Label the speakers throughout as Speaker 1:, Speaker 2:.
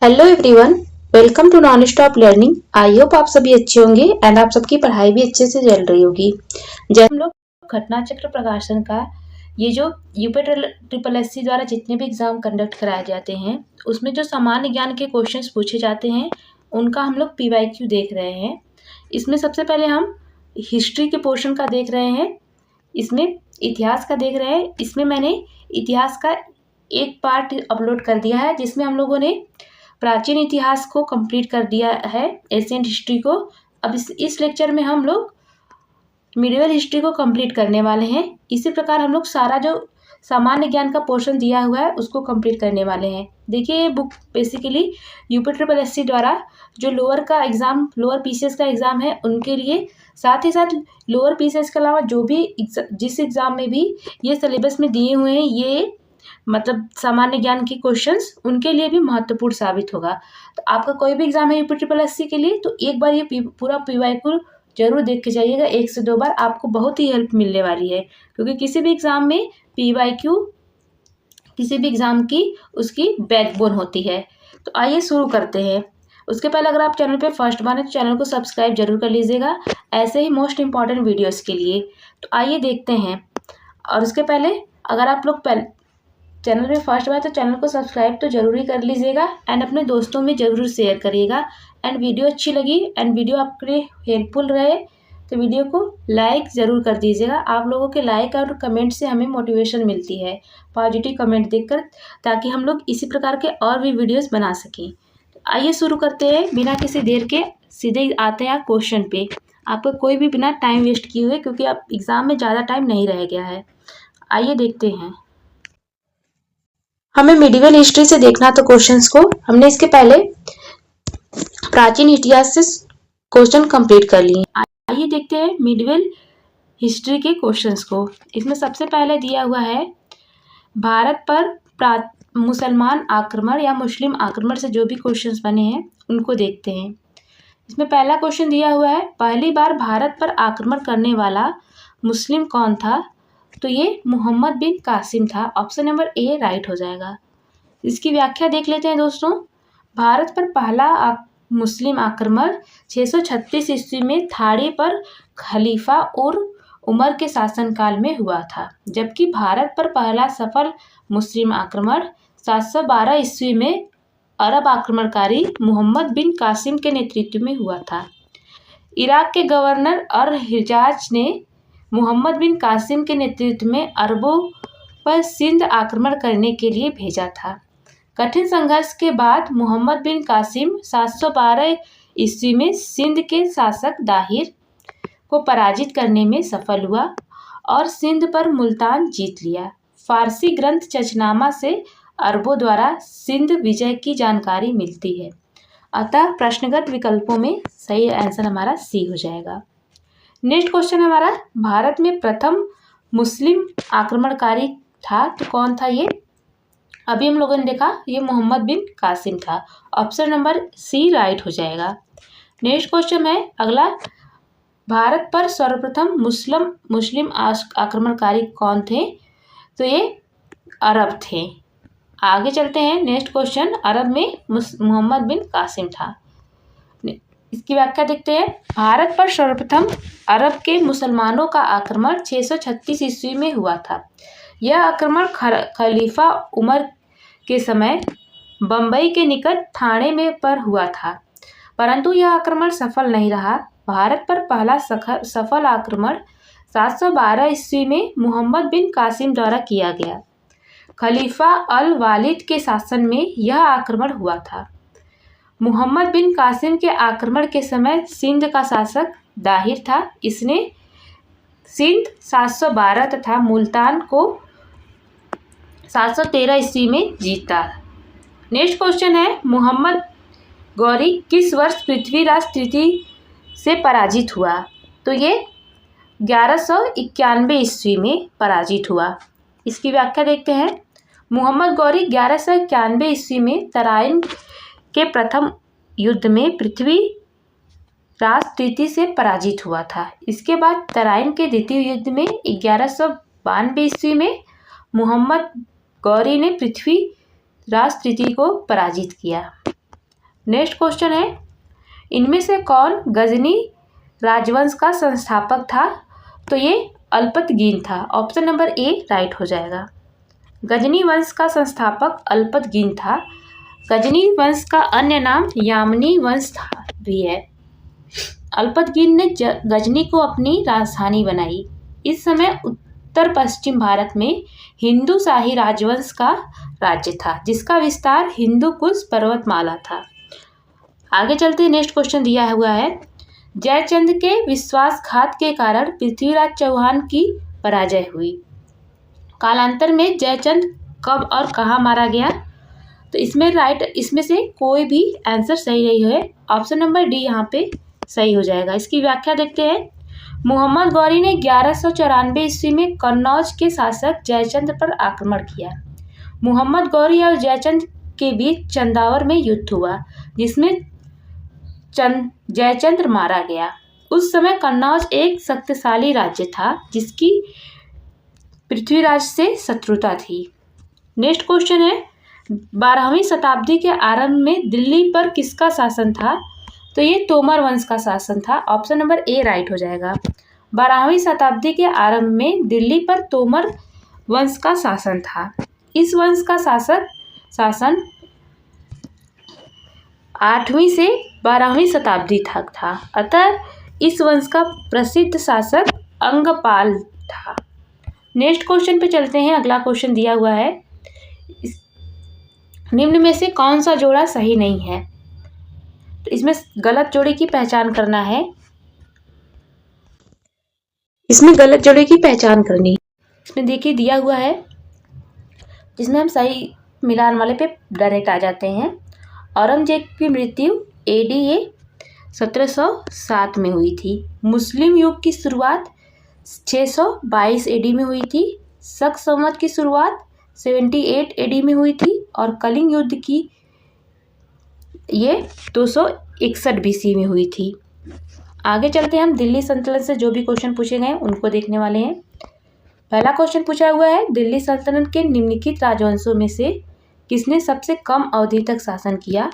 Speaker 1: Hello everyone, welcome to non stop learning. I hope आप सभी अच्छे होंगे एंड आप सबकी पढ़ाई भी अच्छे से चल रही होगी। जैसे हम लोग घटना चक्र प्रकाशन का ये जो यूपी ट्रिपल एससी द्वारा जितने भी एग्जाम कंडक्ट कराए जाते हैं उसमें जो सामान्य ज्ञान के क्वेश्चंस पूछे जाते हैं उनका हम लोग पीवाईक्यू देख रहे हैं। इसमें सबसे पहले हम हिस्ट्री के पोर्शन का देख रहे हैं, इसमें इतिहास का देख रहे हैं। इसमें मैंने इतिहास का एक पार्ट अपलोड कर दिया है जिसमें हम लोगों ने प्राचीन इतिहास को कंप्लीट कर दिया है, एशियंट हिस्ट्री को। अब इस लेक्चर में हम लोग मिडिवल हिस्ट्री को कंप्लीट करने वाले हैं। इसी प्रकार हम लोग सारा जो सामान्य ज्ञान का पोर्शन दिया हुआ है उसको कंप्लीट करने वाले हैं। देखिए ये book basically UP triple SC द्वारा जो लोअर पीसीएस का एग्ज़ाम है उनके लिए, साथ ही साथ लोअर पीसीएस के अलावा जो भी जिस एग्ज़ाम में भी ये सिलेबस में दिए हुए हैं ये मतलब सामान्य ज्ञान के क्वेश्चंस उनके लिए भी महत्वपूर्ण साबित होगा। तो आपका कोई भी एग्जाम है यूपी ट्रिपल एससी के लिए तो एक बार ये पूरा पीवाईक्यू जरूर देख के जाइएगा, 1 से 2 बार आपको बहुत ही हेल्प मिलने वाली है। क्योंकि किसी भी एग्जाम में पीवाईक्यू किसी भी एग्जाम की उसकी बैकबोन होती है। तो आइए शुरू करते हैं। उसके पहले अगर आप चैनल पे फर्स्ट बार हैं तो चैनल को सब्सक्राइब जरूर कर लीजिएगा ऐसे ही मोस्ट इंपॉर्टेंट वीडियोस के लिए। तो आइए देखते हैं। और उसके पहले अगर आप लोग चैनल पे फर्स्ट बार तो चैनल को सब्सक्राइब तो जरूर ही कर लीजिएगा एंड अपने दोस्तों में ज़रूर शेयर करिएगा। एंड वीडियो अच्छी लगी एंड वीडियो आपके लिए हेल्पफुल रहे तो वीडियो को लाइक ज़रूर कर दीजिएगा। आप लोगों के लाइक और कमेंट से हमें मोटिवेशन मिलती है, पॉजिटिव कमेंट देखकर, ताकि हम लोग इसी प्रकार के और भी वीडियोस बना सकें। तो आइए शुरू करते हैं बिना किसी देर के, सीधे आते हैं क्वेश्चन पे। आपका कोई भी बिना टाइम वेस्ट किए हुए, क्योंकि आप एग्ज़ाम में ज़्यादा टाइम नहीं रह गया है। आइए देखते हैं। हमें मिडिवल हिस्ट्री से देखना तो क्वेश्चंस को हमने इसके पहले प्राचीन इतिहास से क्वेश्चन कंप्लीट कर लिए। आइए देखते हैं मिडिवल हिस्ट्री के क्वेश्चंस को। इसमें सबसे पहले दिया हुआ है भारत पर मुसलमान आक्रमण या मुस्लिम आक्रमण से जो भी क्वेश्चंस बने हैं उनको देखते हैं। इसमें पहला क्वेश्चन दिया हुआ है पहली बार भारत पर आक्रमण करने वाला मुस्लिम कौन था? तो ये मोहम्मद बिन कासिम था। ऑप्शन नंबर ए राइट हो जाएगा। इसकी व्याख्या देख लेते हैं दोस्तों। भारत पर पहला मुस्लिम आक्रमण 636 ईस्वी में थाड़े पर खलीफा और उमर के शासनकाल में हुआ था, जबकि भारत पर पहला सफल मुस्लिम आक्रमण 712 ईस्वी में अरब आक्रमणकारी मोहम्मद बिन कासिम के नेतृत्व में हुआ था। इराक के गवर्नर और हिजाज ने मोहम्मद बिन कासिम के नेतृत्व में अरबों पर सिंध आक्रमण करने के लिए भेजा था। कठिन संघर्ष के बाद मोहम्मद बिन कासिम 712 ईस्वी में सिंध के शासक दाहिर को पराजित करने में सफल हुआ और सिंध पर मुल्तान जीत लिया। फारसी ग्रंथ चचनामा से अरबों द्वारा सिंध विजय की जानकारी मिलती है। अतः प्रश्नगत विकल्पों में सही आंसर हमारा सी हो जाएगा। नेक्स्ट क्वेश्चन हमारा भारत में प्रथम मुस्लिम आक्रमणकारी था तो कौन था? ये अभी हम लोगों ने देखा ये मोहम्मद बिन कासिम था। ऑप्शन नंबर सी राइट हो जाएगा। नेक्स्ट क्वेश्चन है अगला, भारत पर सर्वप्रथम मुस्लिम आक्रमणकारी कौन थे? तो ये अरब थे। आगे चलते हैं। नेक्स्ट क्वेश्चन, अरब में मोहम्मद बिन कासिम था। इसकी व्याख्या देखते हैं। भारत पर सर्वप्रथम अरब के मुसलमानों का आक्रमण 636 ईस्वी में हुआ था। यह आक्रमण खलीफा उमर के समय बम्बई के निकट थाने में पर हुआ था, परंतु यह आक्रमण सफल नहीं रहा। भारत पर पहला सफल आक्रमण 712 ईस्वी में मोहम्मद बिन कासिम द्वारा किया गया। खलीफा अल वालिद के शासन में यह आक्रमण हुआ था। मोहम्मद बिन कासिम के आक्रमण के समय सिंध का शासक दाहिर था। इसने सिंध 712 तथा मुल्तान को 713 ईस्वी में जीता। नेक्स्ट क्वेश्चन है मोहम्मद गौरी किस वर्ष पृथ्वीराज तृतीय से पराजित हुआ? तो ये 1191 ईस्वी में पराजित हुआ। इसकी व्याख्या देखते हैं। मोहम्मद गौरी 1191 ईस्वी में तराइन के प्रथम युद्ध में पृथ्वीराज तृतीय से पराजित हुआ था। इसके बाद तराइन के द्वितीय युद्ध में 1192 ईस्वी में मोहम्मद गौरी ने पृथ्वीराज तृतीय को पराजित किया। नेक्स्ट क्वेश्चन है, इनमें से कौन गजनी राजवंश का संस्थापक था? तो ये अल्पतगीन था। ऑप्शन नंबर ए राइट हो जाएगा। गजनी वंश का संस्थापक अल्पतगीन था। गजनी वंश का अन्य नाम यामनी वंश था भी है। अल्पतगीन ने गजनी को अपनी राजधानी बनाई। इस समय उत्तर पश्चिम भारत में हिंदू शाही राजवंश का राज्य था, जिसका विस्तार हिंदू कुश पर्वतमाला था। आगे चलते नेक्स्ट क्वेश्चन दिया हुआ है, जयचंद के विश्वासघात के कारण पृथ्वीराज चौहान की पराजय हुई। कालांतर में जयचंद कब और कहाँ मारा गया? तो इसमें से कोई भी आंसर सही नहीं है। ऑप्शन नंबर डी यहाँ पे सही हो जाएगा। इसकी व्याख्या देखते हैं। मोहम्मद गौरी ने 1194 ईस्वी में कन्नौज के शासक जयचंद पर आक्रमण किया। मोहम्मद गौरी और जयचंद के बीच चंदावर में युद्ध हुआ, जिसमें जयचंद्र मारा गया। उस समय कन्नौज एक शक्तिशाली राज्य था, जिसकी पृथ्वीराज से शत्रुता थी। नेक्स्ट क्वेश्चन है, 12वीं शताब्दी के आरंभ में दिल्ली पर किसका शासन था? तो ये तोमर वंश का शासन था। ऑप्शन नंबर ए राइट हो जाएगा। 12वीं शताब्दी के आरंभ में दिल्ली पर तोमर वंश का शासन था। इस वंश का शासन 8वीं से 12वीं शताब्दी तक था। अतः इस वंश का प्रसिद्ध शासक अंगपाल था। नेक्स्ट क्वेश्चन पे चलते हैं। अगला क्वेश्चन दिया हुआ है, निम्न में से कौन सा जोड़ा सही नहीं है? तो इसमें गलत जोड़े की पहचान करना है। इसमें गलत जोड़े की पहचान करनी। इसमें देखिए दिया हुआ है, जिसमें हम सही मिलान वाले पे डायरेक्ट आ जाते हैं। औरंगजेब की मृत्यु AD 1707 में हुई थी। मुस्लिम युग की शुरुआत 622 AD में हुई थी। शक संवत की शुरुआत 78 AD में हुई थी और कलिंग युद्ध की ये 261 BC में हुई थी। आगे चलते हैं हम दिल्ली सल्तनत से जो भी क्वेश्चन पूछे गए उनको देखने वाले हैं। पहला क्वेश्चन पूछा हुआ है, दिल्ली सल्तनत के निम्नलिखित राजवंशों में से किसने सबसे कम अवधि तक शासन किया?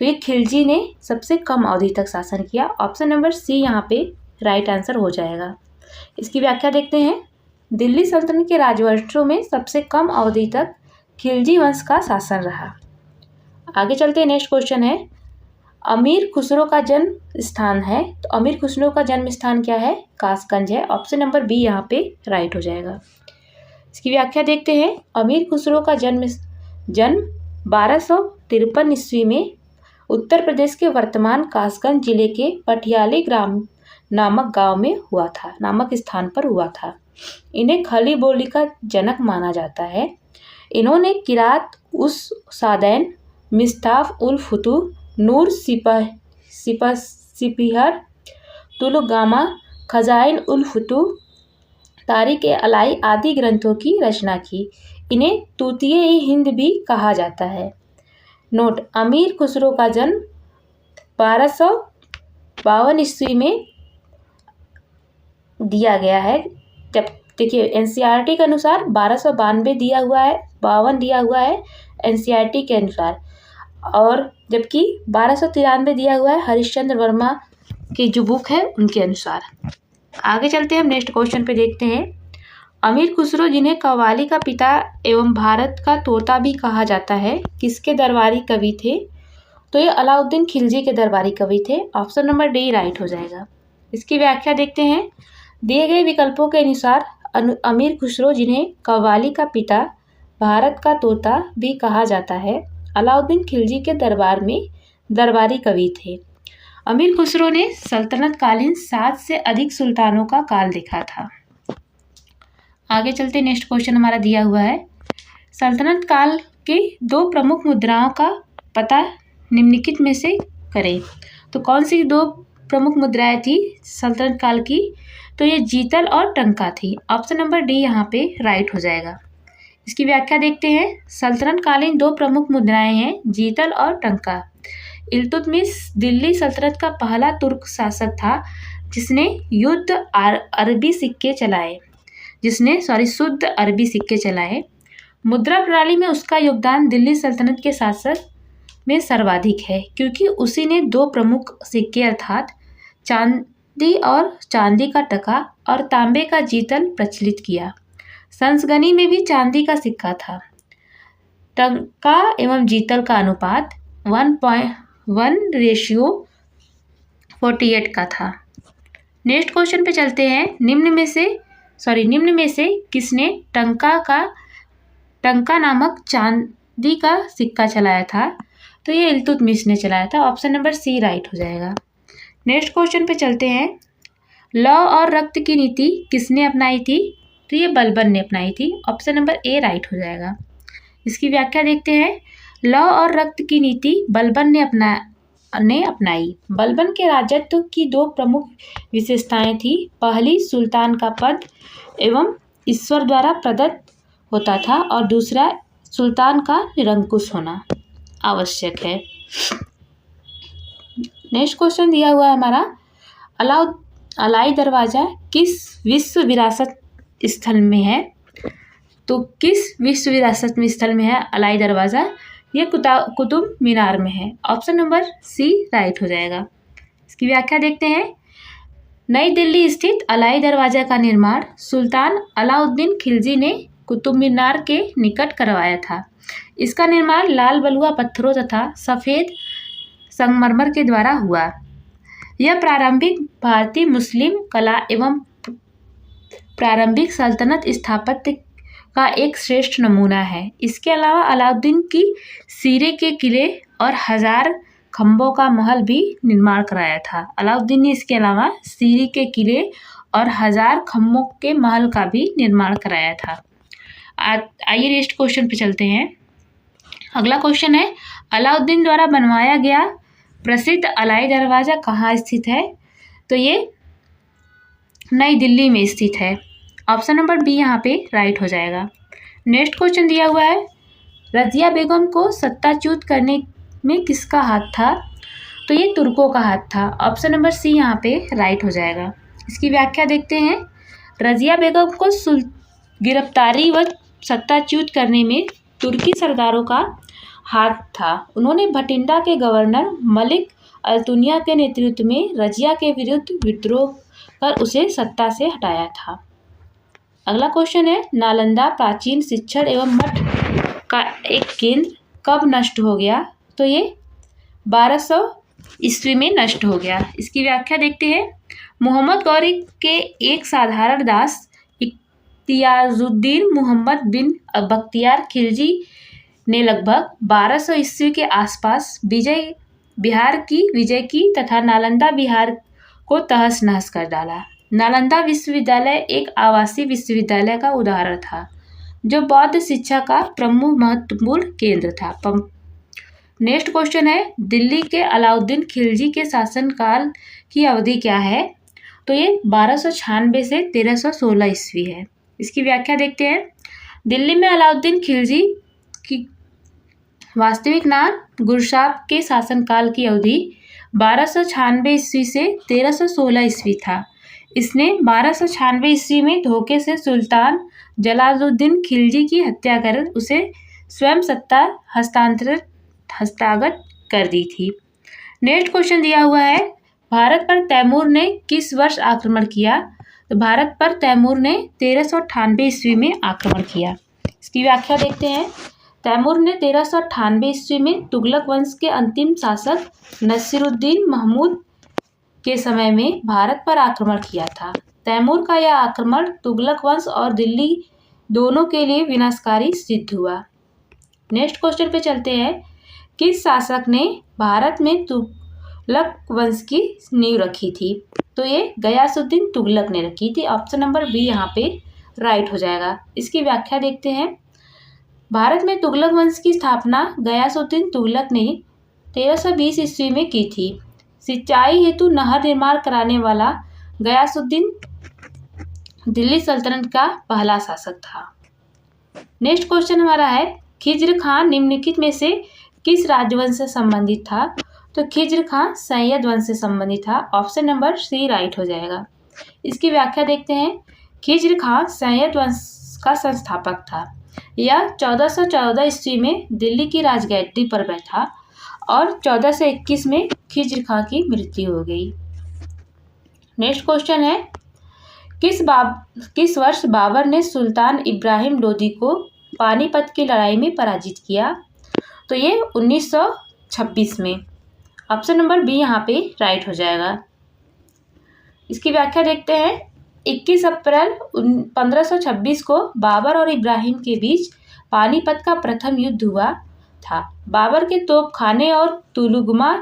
Speaker 1: तो ये खिलजी ने सबसे कम अवधि तक शासन किया। ऑप्शन नंबर सी यहाँ पे राइट आंसर हो जाएगा। इसकी व्याख्या देखते हैं। दिल्ली सल्तनत के राजवंशों में सबसे कम अवधि तक खिलजी वंश का शासन रहा। आगे चलते हैं। नेक्स्ट क्वेश्चन है, अमीर खुसरो का जन्म स्थान है। तो अमीर खुसरो का जन्म स्थान क्या है? कासगंज है। ऑप्शन नंबर बी यहाँ पे राइट हो जाएगा। इसकी व्याख्या देखते हैं। अमीर खुसरो का जन्म 1253 ईस्वी में उत्तर प्रदेश के वर्तमान कासगंज जिले के पटियाली ग्राम नामक गांव में हुआ था, नामक स्थान पर हुआ था। इन्हें खली बोली का जनक माना जाता है। इन्होंने किरात उस सादैन, मिस्ताफ उल फुतूह, नूर सिपहर, तुलगामा, खजाइन उल फुतूह, तारीख अलाई आदि ग्रंथों की रचना की। इन्हें तूतिए-ई-हिंद भी कहा जाता है। नोट, अमीर खुसरो का जन्म 1252 ईस्वी में दिया गया है। जब देखिए NCERT के अनुसार 1292 दिया हुआ है, 52 दिया हुआ है NCERT के अनुसार, और जबकि 1293 दिया हुआ है हरिश्चंद्र वर्मा की जो बुक है उनके अनुसार। आगे चलते हैं हम नेक्स्ट क्वेश्चन पे देखते हैं। अमीर खुसरो, जिन्हें कव्वाली का पिता एवं भारत का तोता भी कहा जाता है, किसके दरबारी कवि थे? तो ये अलाउद्दीन खिलजी के दरबारी कवि थे। ऑप्शन नंबर डी राइट हो जाएगा। इसकी व्याख्या देखते हैं। दिए गए विकल्पों के अनुसार अमीर खुसरो, जिन्हें कव्वाली का पिता, भारत का तोता भी कहा जाता है, अलाउद्दीन खिलजी के दरबार में दरबारी कवि थे। अमीर खुसरो ने सल्तनत कालीन 7 से अधिक सुल्तानों का काल देखा था। आगे चलते नेक्स्ट क्वेश्चन हमारा दिया हुआ है, सल्तनत काल की 2 प्रमुख मुद्राओं का पता निम्नलिखित में से करें। तो कौन सी 2 प्रमुख मुद्राएं थी सल्तनत काल की? तो ये जीतल और टंका थी। ऑप्शन नंबर डी यहाँ पे राइट हो जाएगा। इसकी व्याख्या देखते हैं। सल्तनत कालीन 2 प्रमुख मुद्राएं हैं, जीतल और टंका। इल्तुतमिश दिल्ली सल्तनत का पहला तुर्क शासक था जिसने शुद्ध अरबी सिक्के चलाए। मुद्रा प्रणाली में उसका योगदान दिल्ली सल्तनत के शासक में सर्वाधिक है, क्योंकि उसी ने 2 प्रमुख सिक्के अर्थात चांदी और चांदी का टका और तांबे का जीतल प्रचलित किया। संसगनी में भी चांदी का सिक्का था। टंका एवं जीतल का अनुपात 1:1:48 का था। नेक्स्ट क्वेश्चन पे चलते हैं। निम्न में से किसने टंका नामक चांदी का सिक्का चलाया था? तो ये इल्तुतमिश ने चलाया था। ऑप्शन नंबर सी राइट हो जाएगा। नेक्स्ट क्वेश्चन पे चलते हैं। लौ और रक्त की नीति किसने अपनाई थी? तो ये बलबन ने अपनाई थी। ऑप्शन नंबर ए राइट हो जाएगा। इसकी व्याख्या देखते हैं। लौ और रक्त की नीति बलबन ने अपनाई। बलबन के राजत्व की 2 प्रमुख विशेषताएं थी। पहली, सुल्तान का पद एवं ईश्वर द्वारा प्रदत्त होता था, और दूसरा, सुल्तान का निरंकुश होना आवश्यक है। नेक्स्ट क्वेश्चन दिया हुआ है हमारा, अलाई दरवाजा किस विश्व विरासत स्थल में है? तो किस विश्व विरासत में स्थल में है अलाई दरवाजा? ये कुतुब मीनार में है। ऑप्शन नंबर सी राइट हो जाएगा। इसकी व्याख्या देखते हैं। नई दिल्ली स्थित अलाई दरवाजा का निर्माण सुल्तान अलाउद्दीन खिलजी ने कुतुब मीनार के निकट करवाया था। इसका निर्माण लाल बलुआ पत्थरों तथा सफ़ेद संगमरमर के द्वारा हुआ। यह प्रारंभिक भारतीय मुस्लिम कला एवं प्रारंभिक सल्तनत स्थापत्य का एक श्रेष्ठ नमूना है। इसके अलावा अलाउद्दीन की सीरे के किले और 1000 खम्भों का महल भी निर्माण कराया था। अलाउद्दीन ने इसके अलावा सीरे के किले और 1000 खम्भों के महल का भी निर्माण कराया था। आइए नेक्स्ट क्वेश्चन पे चलते हैं। अगला क्वेश्चन है, अलाउद्दीन द्वारा बनवाया गया प्रसिद्ध अलाई दरवाज़ा कहाँ स्थित है? तो ये नई दिल्ली में स्थित है। ऑप्शन नंबर बी यहाँ पे राइट हो जाएगा। नेक्स्ट क्वेश्चन दिया हुआ है, रज़िया बेगम को सत्ताच्युत करने में किसका हाथ था? तो ये तुर्कों का हाथ था। ऑप्शन नंबर सी यहाँ पे राइट हो जाएगा। इसकी व्याख्या देखते हैं। रज़िया बेगम को गिरफ्तारी व सत्ताच्युत करने में तुर्की सरदारों का हाथ था। उन्होंने भटिंडा के गवर्नर मलिक अल्तुनिया के नेतृत्व में रज़िया के विरुद्ध विद्रोह कर उसे सत्ता से हटाया था। अगला क्वेश्चन है, नालंदा प्राचीन शिक्षण एवं मठ का एक केंद्र कब नष्ट हो गया? तो ये 1200 ईस्वी में नष्ट हो गया। इसकी व्याख्या देखते हैं। मोहम्मद गौरी के एक साधारण दास इख्तियाजुद्दीन मोहम्मद बिन बख्तियार खिलजी ने लगभग 1200 ईस्वी के आसपास बिहार की विजय की तथा नालंदा बिहार को तहस नहस कर डाला। नालंदा विश्वविद्यालय एक आवासीय विश्वविद्यालय का उदाहरण था, जो बौद्ध शिक्षा का प्रमुख महत्वपूर्ण केंद्र था। नेक्स्ट क्वेश्चन है, दिल्ली के अलाउद्दीन खिलजी के शासनकाल की अवधि क्या है? तो ये 1296 से 1316 ईस्वी है। इसकी व्याख्या देखते हैं। दिल्ली में अलाउद्दीन खिलजी की वास्तविक नाम गुरशाब के शासनकाल की अवधि 1296 ईस्वी से 1316 ईस्वी था। इसने 1296 ईस्वी में धोखे से सुल्तान जलालुद्दीन खिलजी की हत्या कर उसे स्वयं सत्ता हस्तगत कर दी थी। नेक्स्ट क्वेश्चन दिया हुआ है, भारत पर तैमूर ने किस वर्ष आक्रमण किया? तो भारत पर तैमूर ने 1398 ईस्वी में आक्रमण किया। इसकी व्याख्या देखते हैं। तैमूर ने 1398 ईस्वी में तुगलक वंश के अंतिम शासक नसीरुद्दीन महमूद के समय में भारत पर आक्रमण किया था। तैमूर का यह आक्रमण तुगलक वंश और दिल्ली दोनों के लिए विनाशकारी सिद्ध हुआ। नेक्स्ट क्वेश्चन पे चलते हैं। किस शासक ने भारत में तुगलक वंश की नींव रखी थी? तो ये गयासुद्दीन तुगलक ने रखी थी। ऑप्शन नंबर बी यहाँ पे राइट हो जाएगा। इसकी व्याख्या देखते हैं। भारत में तुगलक वंश की स्थापना गयासुद्दीन तुगलक ने 1320 ईस्वी में की थी। सिंचाई हेतु नहर निर्माण कराने वाला गयासुद्दीन दिल्ली सल्तनत का पहला शासक था। नेक्स्ट क्वेश्चन हमारा है, खिज्र खां निम्नलिखित में से किस राजवंश से संबंधित था? तो खिज्र खां सैयद वंश से संबंधित था। ऑप्शन नंबर सी राइट हो जाएगा। इसकी व्याख्या देखते हैं। खिज्र खां सैयद वंश का संस्थापक था। यह 1414 ईस्वी में दिल्ली की राजगद्दी पर बैठा और 1421 में खिज्र खां की मृत्यु हो गई। नेक्स्ट क्वेश्चन है, किस वर्ष बाबर ने सुल्तान इब्राहिम लोदी को पानीपत की लड़ाई में पराजित किया? तो ये 1926 में। ऑप्शन नंबर बी यहाँ पे राइट हो जाएगा। इसकी व्याख्या देखते हैं। 21 अप्रैल 1526 को बाबर और इब्राहिम के बीच पानीपत का प्रथम युद्ध हुआ था। बाबर के तोपखाने और तुलुगमा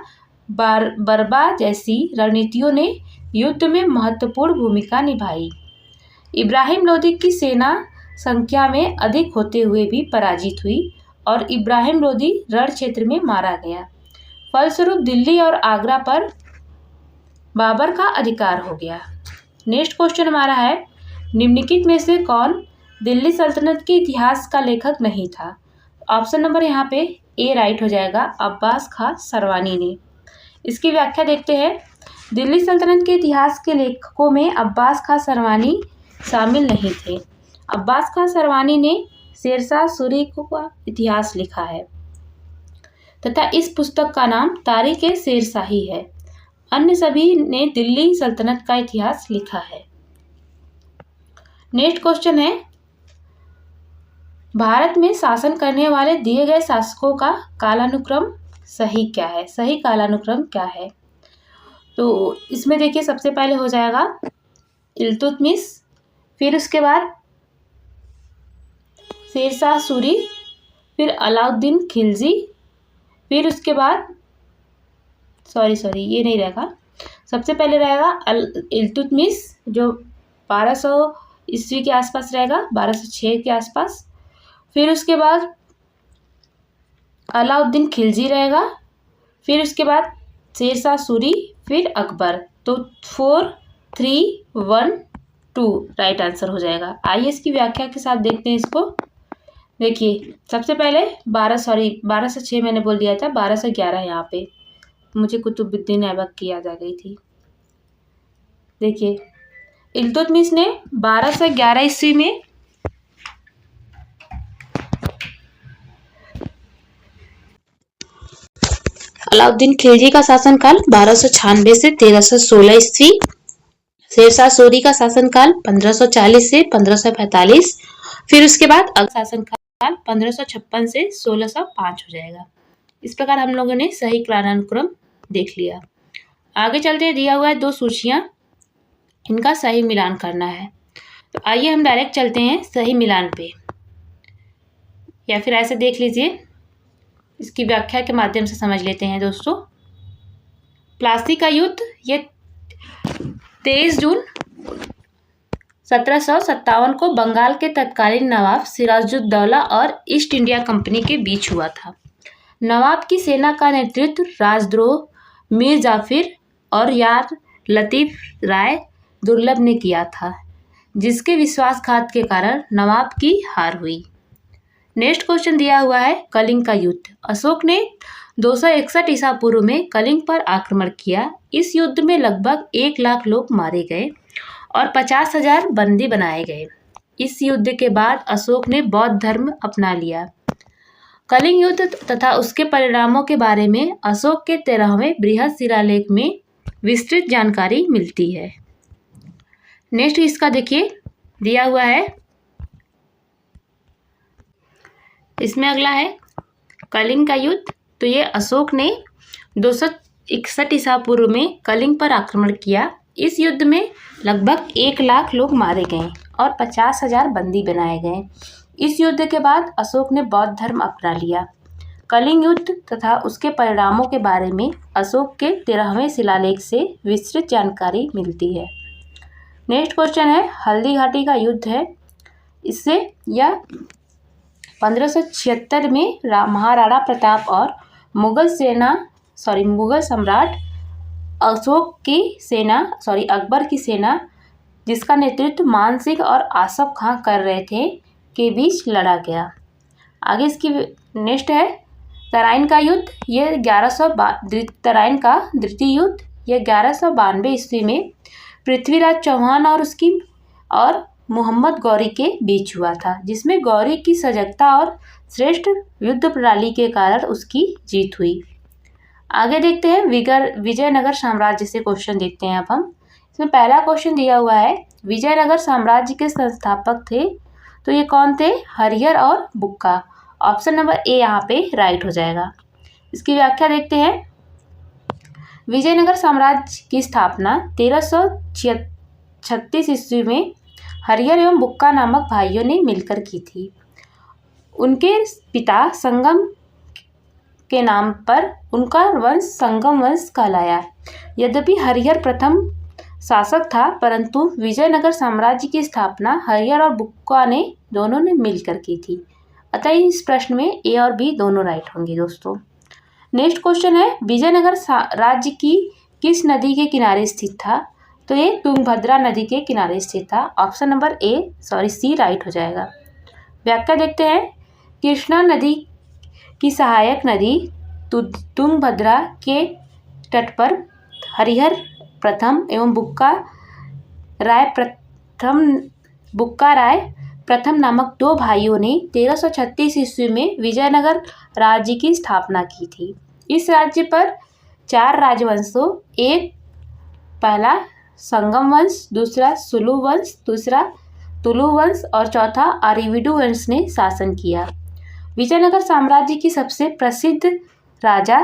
Speaker 1: बरबा जैसी रणनीतियों ने युद्ध में महत्वपूर्ण भूमिका निभाई। इब्राहिम लोदी की सेना संख्या में अधिक होते हुए भी पराजित हुई और इब्राहिम लोदी रण क्षेत्र में मारा गया। फलस्वरूप दिल्ली और आगरा पर बाबर का अधिकार हो गया। नेक्स्ट क्वेश्चन हमारा है, निम्नलिखित में से कौन दिल्ली सल्तनत के इतिहास का लेखक नहीं था? ऑप्शन नंबर यहाँ पे ए राइट हो जाएगा, अब्बास खां सरवानी ने। इसकी व्याख्या देखते हैं। दिल्ली सल्तनत के इतिहास के लेखकों में अब्बास खां सरवानी शामिल नहीं थे। अब्बास खां सरवानी ने शेरशाह सूरी का इतिहास लिखा है तथा इस पुस्तक का नाम तारीख ए शेरशाही है। अन्य सभी ने दिल्ली सल्तनत का इतिहास लिखा है। नेक्स्ट क्वेश्चन है, भारत में शासन करने वाले दिए गए शासकों का कालानुक्रम सही क्या है? सही कालानुक्रम क्या है? तो इसमें देखिए सबसे पहले हो जाएगा इल्तुतमिश, फिर उसके बाद शेरशाह सूरी, फिर अलाउद्दीन खिलजी, फिर उसके बाद सॉरी ये नहीं रहेगा। सबसे पहले रहेगा इल्तुतमिश जो 1200 ईस्वी के आसपास रहेगा, 1206 के आसपास। फिर उसके बाद अलाउद्दीन खिलजी रहेगा, फिर उसके बाद शेरशाह सूरी, फिर अकबर। तो 4, 3, 1, 2 राइट आंसर हो जाएगा। आइए इसकी व्याख्या के साथ देखते हैं इसको। देखिए सबसे पहले 1206 मैंने बोल दिया था, 1211 यहाँ पे मुझे कुतुबुद्दीन ऐबक की याद आ गई थी। देखिए इल्तुतमिश ने 1211 ईस्वी में अलाउद्दीन खिलजी का शासनकाल 1296 से 1316 ईस्वी, शेरशाह सूरी का शासनकाल 1540 से 1545, फिर उसके बाद शासनकाल 1556 से 1605 हो जाएगा। इस प्रकार हम लोगों ने सही कालानुक्रम देख लिया। आगे चलते हैं, दिया हुआ है 2 सूचियां, इनका सही मिलान करना है। तो आइए हम डायरेक्ट चलते हैं सही मिलान पे, या फिर ऐसे देख लीजिए, इसकी व्याख्या के माध्यम से समझ लेते हैं दोस्तों। प्लासी का युद्ध ये 23 जून 1757 को बंगाल के तत्कालीन नवाब सिराजुद्दौला और ईस्ट इंडिया कंपनी के बीच हुआ था। नवाब की सेना का नेतृत्व राजद्रोह मीर जाफिर और यार लतीफ राय दुर्लभ ने किया था, जिसके विश्वासघात के कारण नवाब की हार हुई। नेक्स्ट क्वेश्चन दिया हुआ है, कलिंग का युद्ध। अशोक ने 261 ईसा पूर्व में कलिंग पर आक्रमण किया। इस युद्ध में लगभग 1 लाख लोग मारे गए और 50,000 बंदी बनाए गए। इस युद्ध के बाद अशोक ने बौद्ध धर्म अपना लिया। कलिंग युद्ध तथा उसके परिणामों के बारे में अशोक के 13वें बृहद शिलालेख में विस्तृत जानकारी मिलती है। नेक्स्ट इसका देखिए दिया हुआ है, इसमें अगला है कलिंग का युद्ध। तो ये अशोक ने 261 ईसा पूर्व में कलिंग पर आक्रमण किया। इस युद्ध में लगभग 1 लाख लोग मारे गए और 50,000 बंदी बनाए गए। इस युद्ध के बाद अशोक ने बौद्ध धर्म अपना लिया। कलिंग युद्ध तथा उसके परिणामों के बारे में अशोक के 13वें शिलालेख से विस्तृत जानकारी मिलती है। नेक्स्ट क्वेश्चन है, हल्दी घाटी का युद्ध है। इससे यह 1576 में महाराणा प्रताप और मुगल सम्राट अकबर की सेना, जिसका नेतृत्व मान सिंह और आसफ खां कर रहे थे, के बीच लड़ा गया। आगे इसकी नेक्स्ट है तराइन का युद्ध। तराइन का द्वितीय युद्ध यह 1192 ईस्वी में पृथ्वीराज चौहान और मोहम्मद गौरी के बीच हुआ था, जिसमें गौरी की सजगता और श्रेष्ठ युद्ध प्रणाली के कारण उसकी जीत हुई। आगे देखते हैं विजयनगर साम्राज्य से क्वेश्चन देखते हैं अब हम। इसमें पहला क्वेश्चन दिया हुआ है, विजयनगर साम्राज्य के संस्थापक थे, तो ये कौन थे? हरिहर और बुक्का। ऑप्शन नंबर ए यहाँ पे राइट हो जाएगा। इसकी व्याख्या देखते हैं। विजयनगर साम्राज्य की स्थापना 1336 ईस्वी में हरिहर एवं बुक्का नामक भाइयों ने मिलकर की थी। उनके पिता संगम के नाम पर उनका वंश संगम वंश कहलाया। यद्यपि हरिहर प्रथम शासक था, परंतु विजयनगर साम्राज्य की स्थापना हरिहर और बुक्का ने दोनों ने मिलकर की थी। अतः इस प्रश्न में ए और बी दोनों राइट होंगे दोस्तों। नेक्स्ट क्वेश्चन है, विजयनगर राज्य की किस नदी के किनारे स्थित था? तो ये तुंगभद्रा नदी के किनारे स्थित था। ऑप्शन नंबर सी राइट हो जाएगा। व्याख्या देखते हैं। कृष्णा नदी की सहायक नदी तुंगभद्रा के तट पर हरिहर प्रथम एवं बुक्का राय प्रथम नामक दो भाइयों ने 1336 ईस्वी में विजयनगर राज्य की स्थापना की थी। इस राज्य पर 4 राजवंशों, एक पहला संगम वंश, दूसरा सुलु वंश, दूसरा तुलु वंश और चौथा अरिविडु वंश ने शासन किया। विजयनगर साम्राज्य की सबसे प्रसिद्ध राजा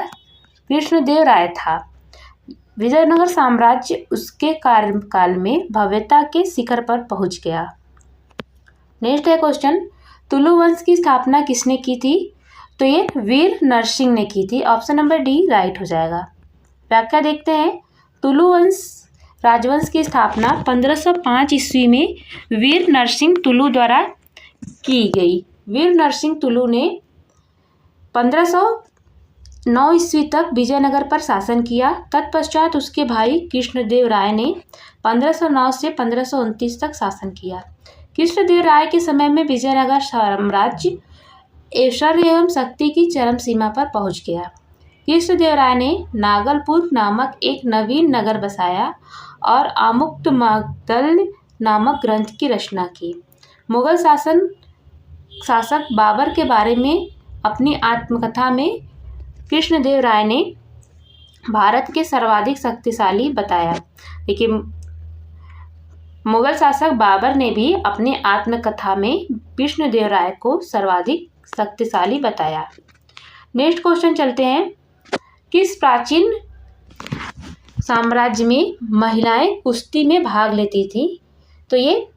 Speaker 1: कृष्णदेव राय था। विजयनगर साम्राज्य उसके कार्यकाल में भव्यता के शिखर पर पहुंच गया। नेक्स्ट है क्वेश्चन, तुलु वंश की स्थापना किसने की थी? तो ये वीर नरसिंह ने की थी। ऑप्शन नंबर डी राइट हो जाएगा। व्याख्या देखते हैं। तुलु वंश राजवंश की स्थापना 1505 ईस्वी में वीर नरसिंह तुलु द्वारा की गई। वीर नरसिंह तुलु ने 1509 ईस्वी तक विजयनगर पर शासन किया। तत्पश्चात उसके भाई कृष्णदेव राय ने 1509 से 1529 तक शासन किया। कृष्णदेव राय के समय में विजयनगर साम्राज्य ऐश्वर्य एवं शक्ति की चरम सीमा पर पहुंच गया। कृष्णदेव राय ने नागलपुर नामक एक नवीन नगर बसाया और आमुक्तमाल्य नामक ग्रंथ की रचना की। मुगल शासक बाबर के बारे में अपनी आत्मकथा में कृष्णदेव राय ने भारत के सर्वाधिक शक्तिशाली बताया। देखिए, मुगल शासक बाबर ने भी अपनी आत्मकथा में कृष्णदेव राय को सर्वाधिक शक्तिशाली बताया। नेक्स्ट क्वेश्चन चलते हैं। किस प्राचीन साम्राज्य में महिलाएं कुश्ती में भाग लेती थी? तो ये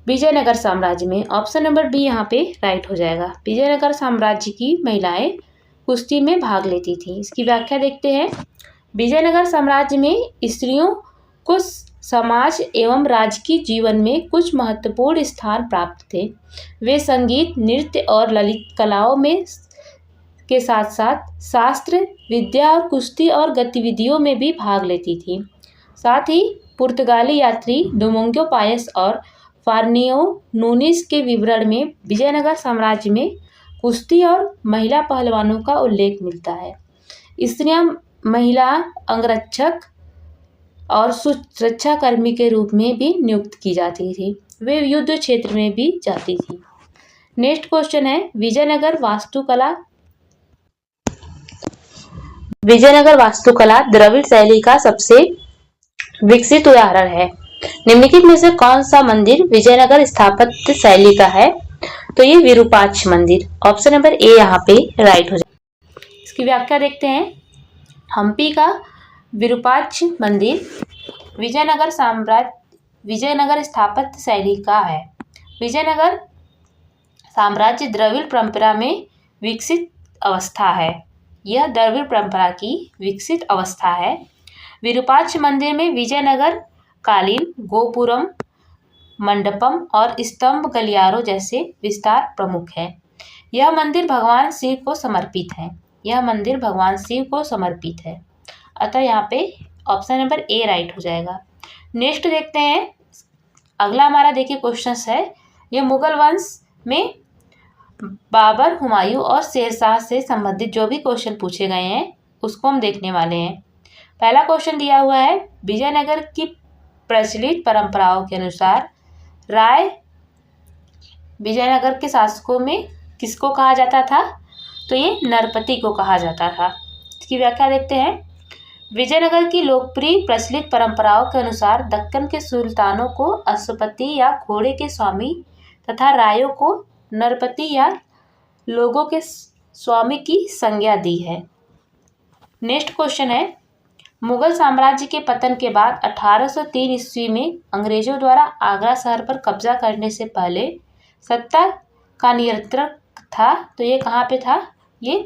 Speaker 1: विजयनगर साम्राज्य में। ऑप्शन नंबर बी यहाँ पे राइट हो जाएगा। विजयनगर साम्राज्य की महिलाएं कुश्ती में भाग लेती थी। इसकी व्याख्या देखते हैं। विजयनगर साम्राज्य में स्त्रियों को समाज एवं राजकीय जीवन में कुछ महत्वपूर्ण स्थान प्राप्त थे। वे संगीत, नृत्य और ललित कलाओं में के साथ साथ शास्त्र, विद्या और कुश्ती और गतिविधियों में भी भाग लेती थी। साथ ही पुर्तगाली यात्री डोमिंगो पायस और फार्नियो नूनिस के विवरण में विजयनगर साम्राज्य में कुश्ती और महिला पहलवानों का उल्लेख मिलता है। स्त्रियां महिला अंगरक्षक और सुरक्षा कर्मी के रूप में भी नियुक्त की जाती थी। वे युद्ध क्षेत्र में भी जाती थी। नेक्स्ट क्वेश्चन है, विजयनगर वास्तुकला द्रविड़ शैली का सबसे विकसित उदाहरण है। निम्नलिखित में से कौन सा मंदिर विजयनगर स्थापत्य शैली का है? तो ये विरूपाक्ष मंदिर। ऑप्शन नंबर ए यहाँ पे राइट हो जाए। इसकी व्याख्या देखते हैं। हम्पी का विरूपाक्ष मंदिर विजयनगर स्थापत्य शैली का है। विजयनगर साम्राज्य द्रविड़ परंपरा में विकसित अवस्था है। यह द्रविड़ परंपरा की विकसित अवस्था है। विरूपाक्ष मंदिर में विजयनगर कालीन, गोपुरम, मंडपम और स्तंभ गलियारों जैसे विस्तार प्रमुख है। यह मंदिर भगवान शिव को समर्पित है। अतः यहाँ पे ऑप्शन नंबर ए राइट हो जाएगा। नेक्स्ट देखते हैं। अगला हमारा देखिए क्वेश्चन है, यह मुगल वंश में बाबर, हुमायूं और शेरशाह से संबंधित जो भी क्वेश्चन पूछे गए हैं उसको हम देखने वाले हैं। पहला क्वेश्चन दिया हुआ है, विजयनगर की प्रचलित परंपराओं के अनुसार राय विजयनगर के शासकों में किसको कहा जाता था? तो ये नरपति को कहा जाता था। इसकी व्याख्या देखते हैं। विजयनगर की लोकप्रिय प्रचलित परंपराओं के अनुसार दक्कन के सुल्तानों को अश्वपति या घोड़े के स्वामी तथा रायों को नरपति या लोगों के स्वामी की संज्ञा दी है। नेक्स्ट क्वेश्चन है, मुगल साम्राज्य के पतन के बाद 1803 ईस्वी में अंग्रेजों द्वारा आगरा शहर पर कब्जा करने से पहले सत्ता का नियंत्रण था, तो ये कहाँ पे था? ये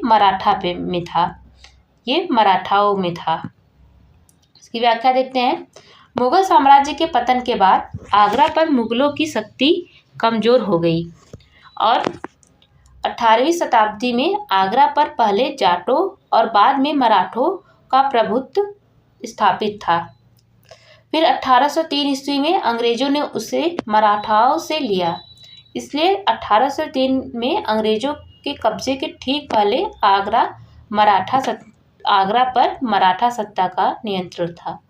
Speaker 1: में था, ये मराठाओं में था। इसकी व्याख्या देखते हैं। मुगल साम्राज्य के पतन के बाद आगरा पर मुगलों की शक्ति कमजोर हो गई और 18वीं शताब्दी में आगरा पर पहले जाटों और बाद में मराठों का प्रभुत्व स्थापित था। फिर 1803 ईस्वी में अंग्रेजों ने उसे मराठाओं से लिया, इसलिए 1803 में अंग्रेजों के कब्जे के ठीक पहले आगरा पर मराठा सत्ता का नियंत्रण था।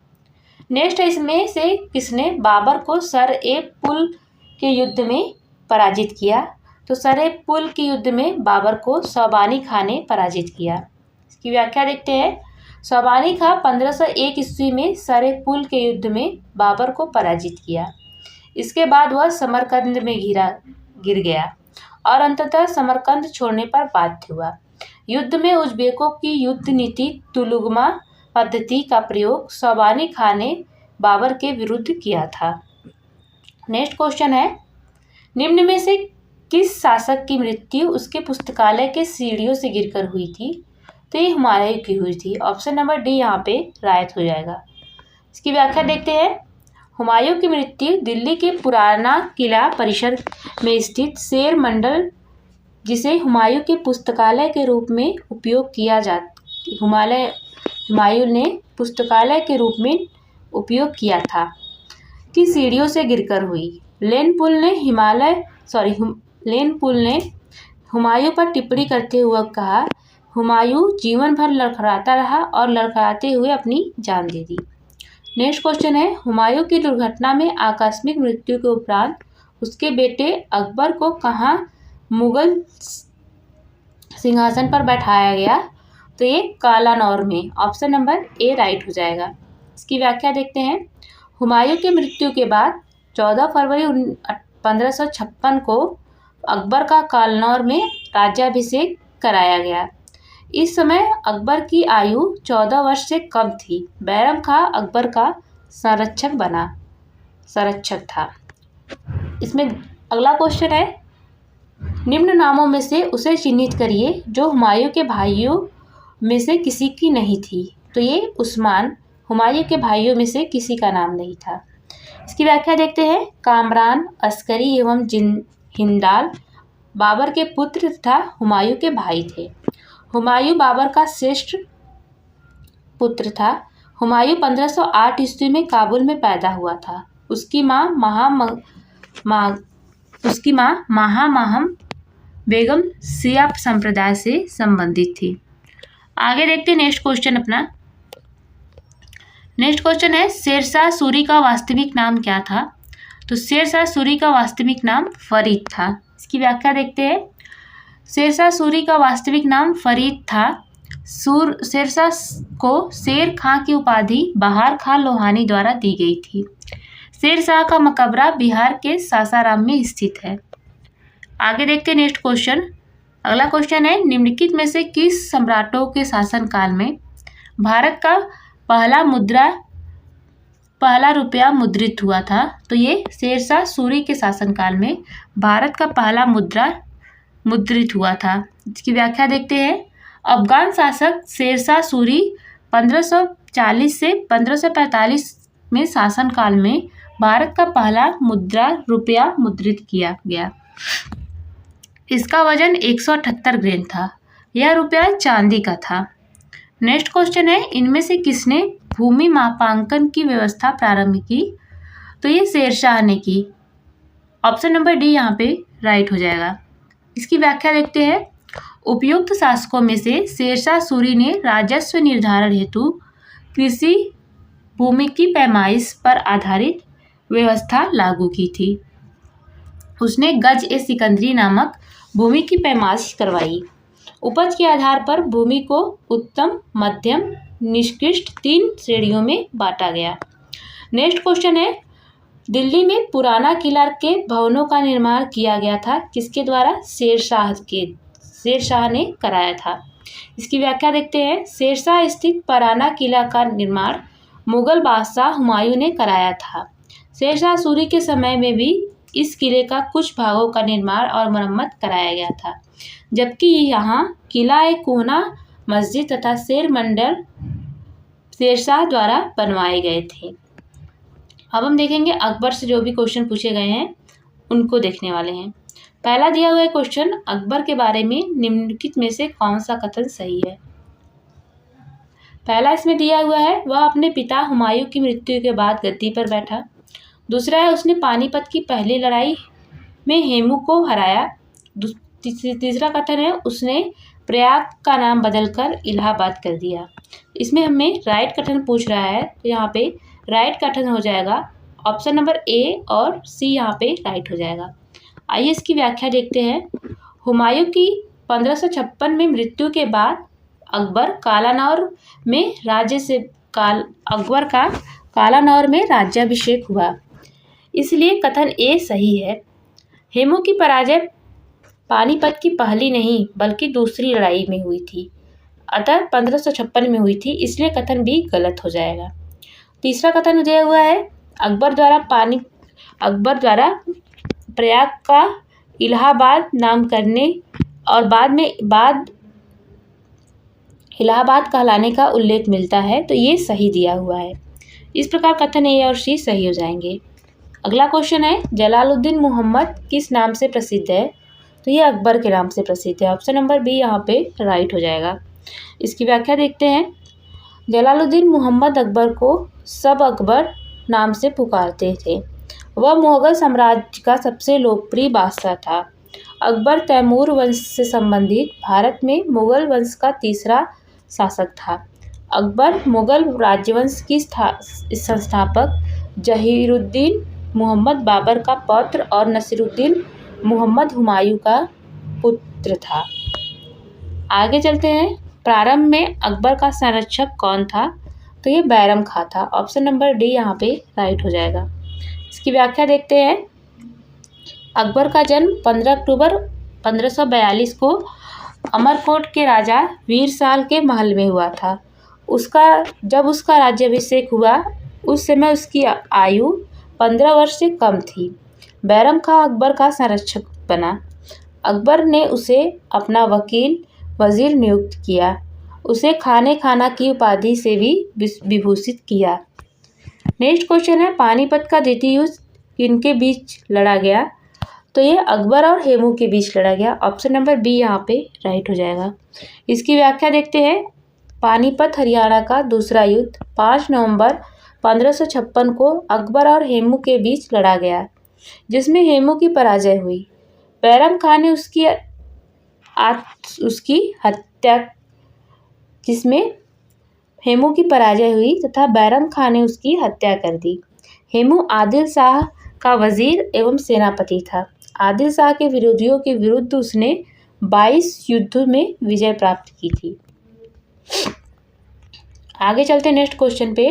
Speaker 1: नेक्स्ट इसमें से किसने बाबर को सर-ए-पुल के युद्ध में पराजित किया? तो सर-ए-पुल के युद्ध में बाबर को सौबानी खां ने पराजित किया। इसकी व्याख्या देखते हैं। सौबानी खां 1501 ईस्वी में सर-ए-पुल के युद्ध में बाबर को पराजित किया। इसके बाद वह समरकंद में गिर गया और अंततः समरकंद छोड़ने पर बाध्य हुआ। युद्ध में उज़्बेकों की युद्ध नीति तुलुगमा पद्धति का प्रयोग सौबानी खां ने बाबर के विरुद्ध किया था। नेक्स्ट क्वेश्चन है, निम्न में से किस शासक की मृत्यु उसके पुस्तकालय के सीढ़ियों से गिरकर हुई थी? तो ये हुमायूं की हुई थी। ऑप्शन नंबर डी यहाँ पे राइट हो जाएगा। इसकी व्याख्या देखते हैं। हुमायूं की मृत्यु दिल्ली के पुराना किला परिसर में स्थित शेर मंडल, जिसे हुमायूं के पुस्तकालय के रूप में उपयोग किया हुमायूं ने पुस्तकालय के रूप में उपयोग किया था, की सीढ़ियों से गिरकर हुई। लेन पुल ने हुमायूं पर टिप्पणी करते हुए कहा, हुमायूं जीवन भर लड़खड़ाता रहा और लड़खड़ाते हुए अपनी जान दे दी। नेक्स्ट क्वेश्चन है, हुमायूं की दुर्घटना में आकस्मिक मृत्यु के उपरांत उसके बेटे अकबर को कहाँ मुगल सिंहासन पर बैठाया गया? तो ये कालानौर में। ऑप्शन नंबर ए राइट हो जाएगा। इसकी व्याख्या देखते हैं। हुमायूं की मृत्यु के बाद 14 फरवरी 1556 को अकबर का कालानौर में राज्याभिषेक कराया गया। इस समय अकबर की आयु 14 वर्ष से कम थी। बैरम खां अकबर का संरक्षक था। इसमें अगला क्वेश्चन है, निम्न नामों में से उसे चिन्हित करिए जो हुमायूं के भाइयों में से किसी की नहीं थी। तो ये उस्मान हुमायूं के भाइयों में से किसी का नाम नहीं था। इसकी व्याख्या देखते हैं। कामरान, अस्करी एवं हिंदाल बाबर के पुत्र तथा हुमायूं के भाई थे। हुमायूं बाबर का श्रेष्ठ पुत्र था। हुमायूं 1508 ईस्वी में काबुल में पैदा हुआ था। उसकी माँ महामहम बेगम शिया संप्रदाय से संबंधित थी। आगे देखते हैं नेक्स्ट क्वेश्चन अपना। नेक्स्ट क्वेश्चन है, शेरशाह सूरी का वास्तविक नाम क्या था? तो शेरशाह सूरी का वास्तविक नाम फरीद था। इसकी व्याख्या देखते हैं। शेरशाह सूरी का वास्तविक नाम फरीद था। शेरशाह को शेर खां की उपाधि बहार खां लोहानी द्वारा दी गई थी। शेरशाह का मकबरा बिहार के सासाराम में स्थित है। आगे देखते हैं नेक्स्ट क्वेश्चन। अगला क्वेश्चन है, निम्नलिखित में से किस सम्राटों के शासनकाल में भारत का पहला रुपया मुद्रित हुआ था? तो ये शेरशाह सूरी के शासनकाल में भारत का पहला मुद्रा मुद्रित हुआ था। इसकी व्याख्या देखते हैं। अफगान शासक शेरशाह सूरी 1540 से 1545 में शासनकाल में भारत का पहला रुपया मुद्रित किया गया। इसका वजन 178 ग्राम था। यह रुपया चांदी का था। नेक्स्ट क्वेश्चन है, इनमें से किसने भूमि मापांकन की व्यवस्था प्रारंभ की? तो ये शेरशाह ने की। ऑप्शन नंबर डी यहाँ पे राइट हो जाएगा। इसकी व्याख्या देखते हैं। उपयुक्त शासकों में से शेरशाह सूरी ने राजस्व निर्धारण हेतु कृषि भूमि की पैमाइश पर आधारित व्यवस्था लागू की थी। उसने गज ए सिकंदरी नामक भूमि की पैमाइश करवाई। उपज के आधार पर भूमि को उत्तम, मध्यम, निकृष्ट 3 श्रेणियों में बांटा गया। नेक्स्ट क्वेश्चन है, दिल्ली में पुराना किला के भवनों का निर्माण किया गया था किसके द्वारा? शेरशाह ने कराया था। इसकी व्याख्या देखते हैं। शेरशाह स्थित पुराना किला का निर्माण मुगल बादशाह हुमायूं ने कराया था। शेरशाह सूरी के समय में भी इस किले का कुछ भागों का निर्माण और मरम्मत कराया गया था, जबकि यहाँ किला एक कोना, मस्जिद तथा शेर मंडल शेरशाह द्वारा बनवाए गए थे। अब हम देखेंगे अकबर से जो भी क्वेश्चन पूछे गए हैं उनको देखने वाले हैं। पहला दिया हुआ क्वेश्चन, अकबर के बारे में निम्नलिखित में से कौन सा कथन सही है? पहला इसमें दिया हुआ है, वह अपने पिता हुमायूं की मृत्यु के बाद गद्दी पर बैठा। दूसरा है, उसने पानीपत की पहली लड़ाई में हेमू को हराया। तीसरा कथन है, उसने प्रयाग का नाम बदलकर इलाहाबाद कर दिया। इसमें हमें राइट कथन पूछ रहा है, तो यहाँ पे राइट कथन हो जाएगा ऑप्शन नंबर ए और सी यहाँ पे राइट हो जाएगा। आइए इसकी व्याख्या देखते हैं। हुमायूं की 1556 में मृत्यु के बाद अकबर का कालानौर में राज्याभिषेक हुआ, इसलिए कथन ए सही है। हेमू की पराजय पानीपत की पहली नहीं बल्कि दूसरी लड़ाई में हुई थी, अतः 1556 में हुई थी, इसलिए कथन बी गलत हो जाएगा। तीसरा कथन दिया हुआ है, अकबर द्वारा प्रयाग का इलाहाबाद नाम करने और बाद इलाहाबाद कहलाने का उल्लेख मिलता है, तो ये सही दिया हुआ है। इस प्रकार कथन ए और सी सही हो जाएंगे। अगला क्वेश्चन है, जलालुद्दीन मुहम्मद किस नाम से प्रसिद्ध है? तो ये अकबर के नाम से प्रसिद्ध है। ऑप्शन नंबर बी यहाँ पे राइट हो जाएगा। इसकी व्याख्या देखते हैं। जलालुद्दीन मुहम्मद अकबर को सब अकबर नाम से पुकारते थे। वह मुगल साम्राज्य का सबसे लोकप्रिय बादशाह था। अकबर तैमूर वंश से संबंधित भारत में मुगल वंश का तीसरा शासक था। अकबर मुगल राजवंश की संस्थापक जहीरुद्दीन मुहम्मद बाबर का पौत्र और नसीरुद्दीन मुहम्मद हुमायूं का पुत्र था। आगे चलते हैं। प्रारंभ में अकबर का संरक्षक कौन था? तो ये बैरम खां था। ऑप्शन नंबर डी यहाँ पे राइट हो जाएगा। इसकी व्याख्या देखते हैं। अकबर का जन्म 15 अक्टूबर 1542 को अमरकोट के राजा वीरसाल के महल में हुआ था। जब उसका राज्याभिषेक हुआ उस समय उसकी आयु 15 वर्ष से कम थी। बैरम खां अकबर का संरक्षक बना। अकबर ने उसे अपना वजीर नियुक्त किया। उसे खाना की उपाधि से भी विभूषित किया। नेक्स्ट क्वेश्चन है, पानीपत का द्वितीय युद्ध किनके बीच लड़ा गया? तो ये अकबर और हेमू के बीच लड़ा गया। ऑप्शन नंबर बी यहाँ पे राइट हो जाएगा। इसकी व्याख्या देखते हैं। पानीपत हरियाणा का दूसरा युद्ध 5 नवंबर 1556 को अकबर और हेमू के बीच लड़ा गया, जिसमें हेमू की पराजय हुई। बैरम खां ने उसकी हत्या जिसमें हेमू की पराजय हुई तथा बैरम खां ने उसकी हत्या कर दी। हेमू आदिल शाह का वजीर एवं सेनापति था। आदिल शाह के विरोधियों के विरुद्ध उसने 22 युद्धों में विजय प्राप्त की थी। आगे चलते नेक्स्ट क्वेश्चन पे।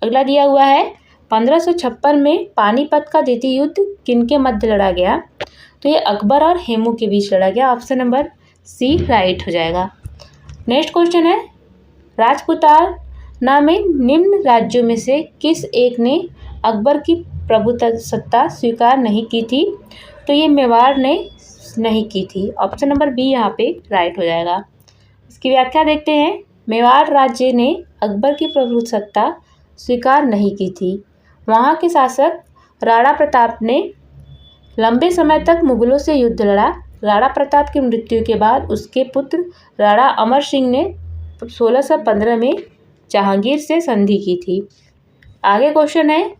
Speaker 1: अगला दिया हुआ है, 1556 में पानीपत का द्वितीय युद्ध किनके मध्य लड़ा गया? तो ये अकबर और हेमू के बीच लड़ा गया। ऑप्शन नंबर सी राइट हो जाएगा। नेक्स्ट क्वेश्चन है, राजपूताना में निम्न राज्यों में से किस एक ने अकबर की प्रभुसत्ता स्वीकार नहीं की थी? तो ये मेवाड़ ने नहीं की थी। ऑप्शन नंबर बी यहाँ पे राइट हो जाएगा। इसकी व्याख्या देखते हैं। मेवाड़ राज्य ने अकबर की प्रभुसत्ता स्वीकार नहीं की थी। वहाँ के शासक राणा प्रताप ने लंबे समय तक मुगलों से युद्ध लड़ा। राणा प्रताप की मृत्यु के बाद उसके पुत्र राणा अमर सिंह ने 1615 में जहांगीर से संधि की थी। आगे क्वेश्चन है,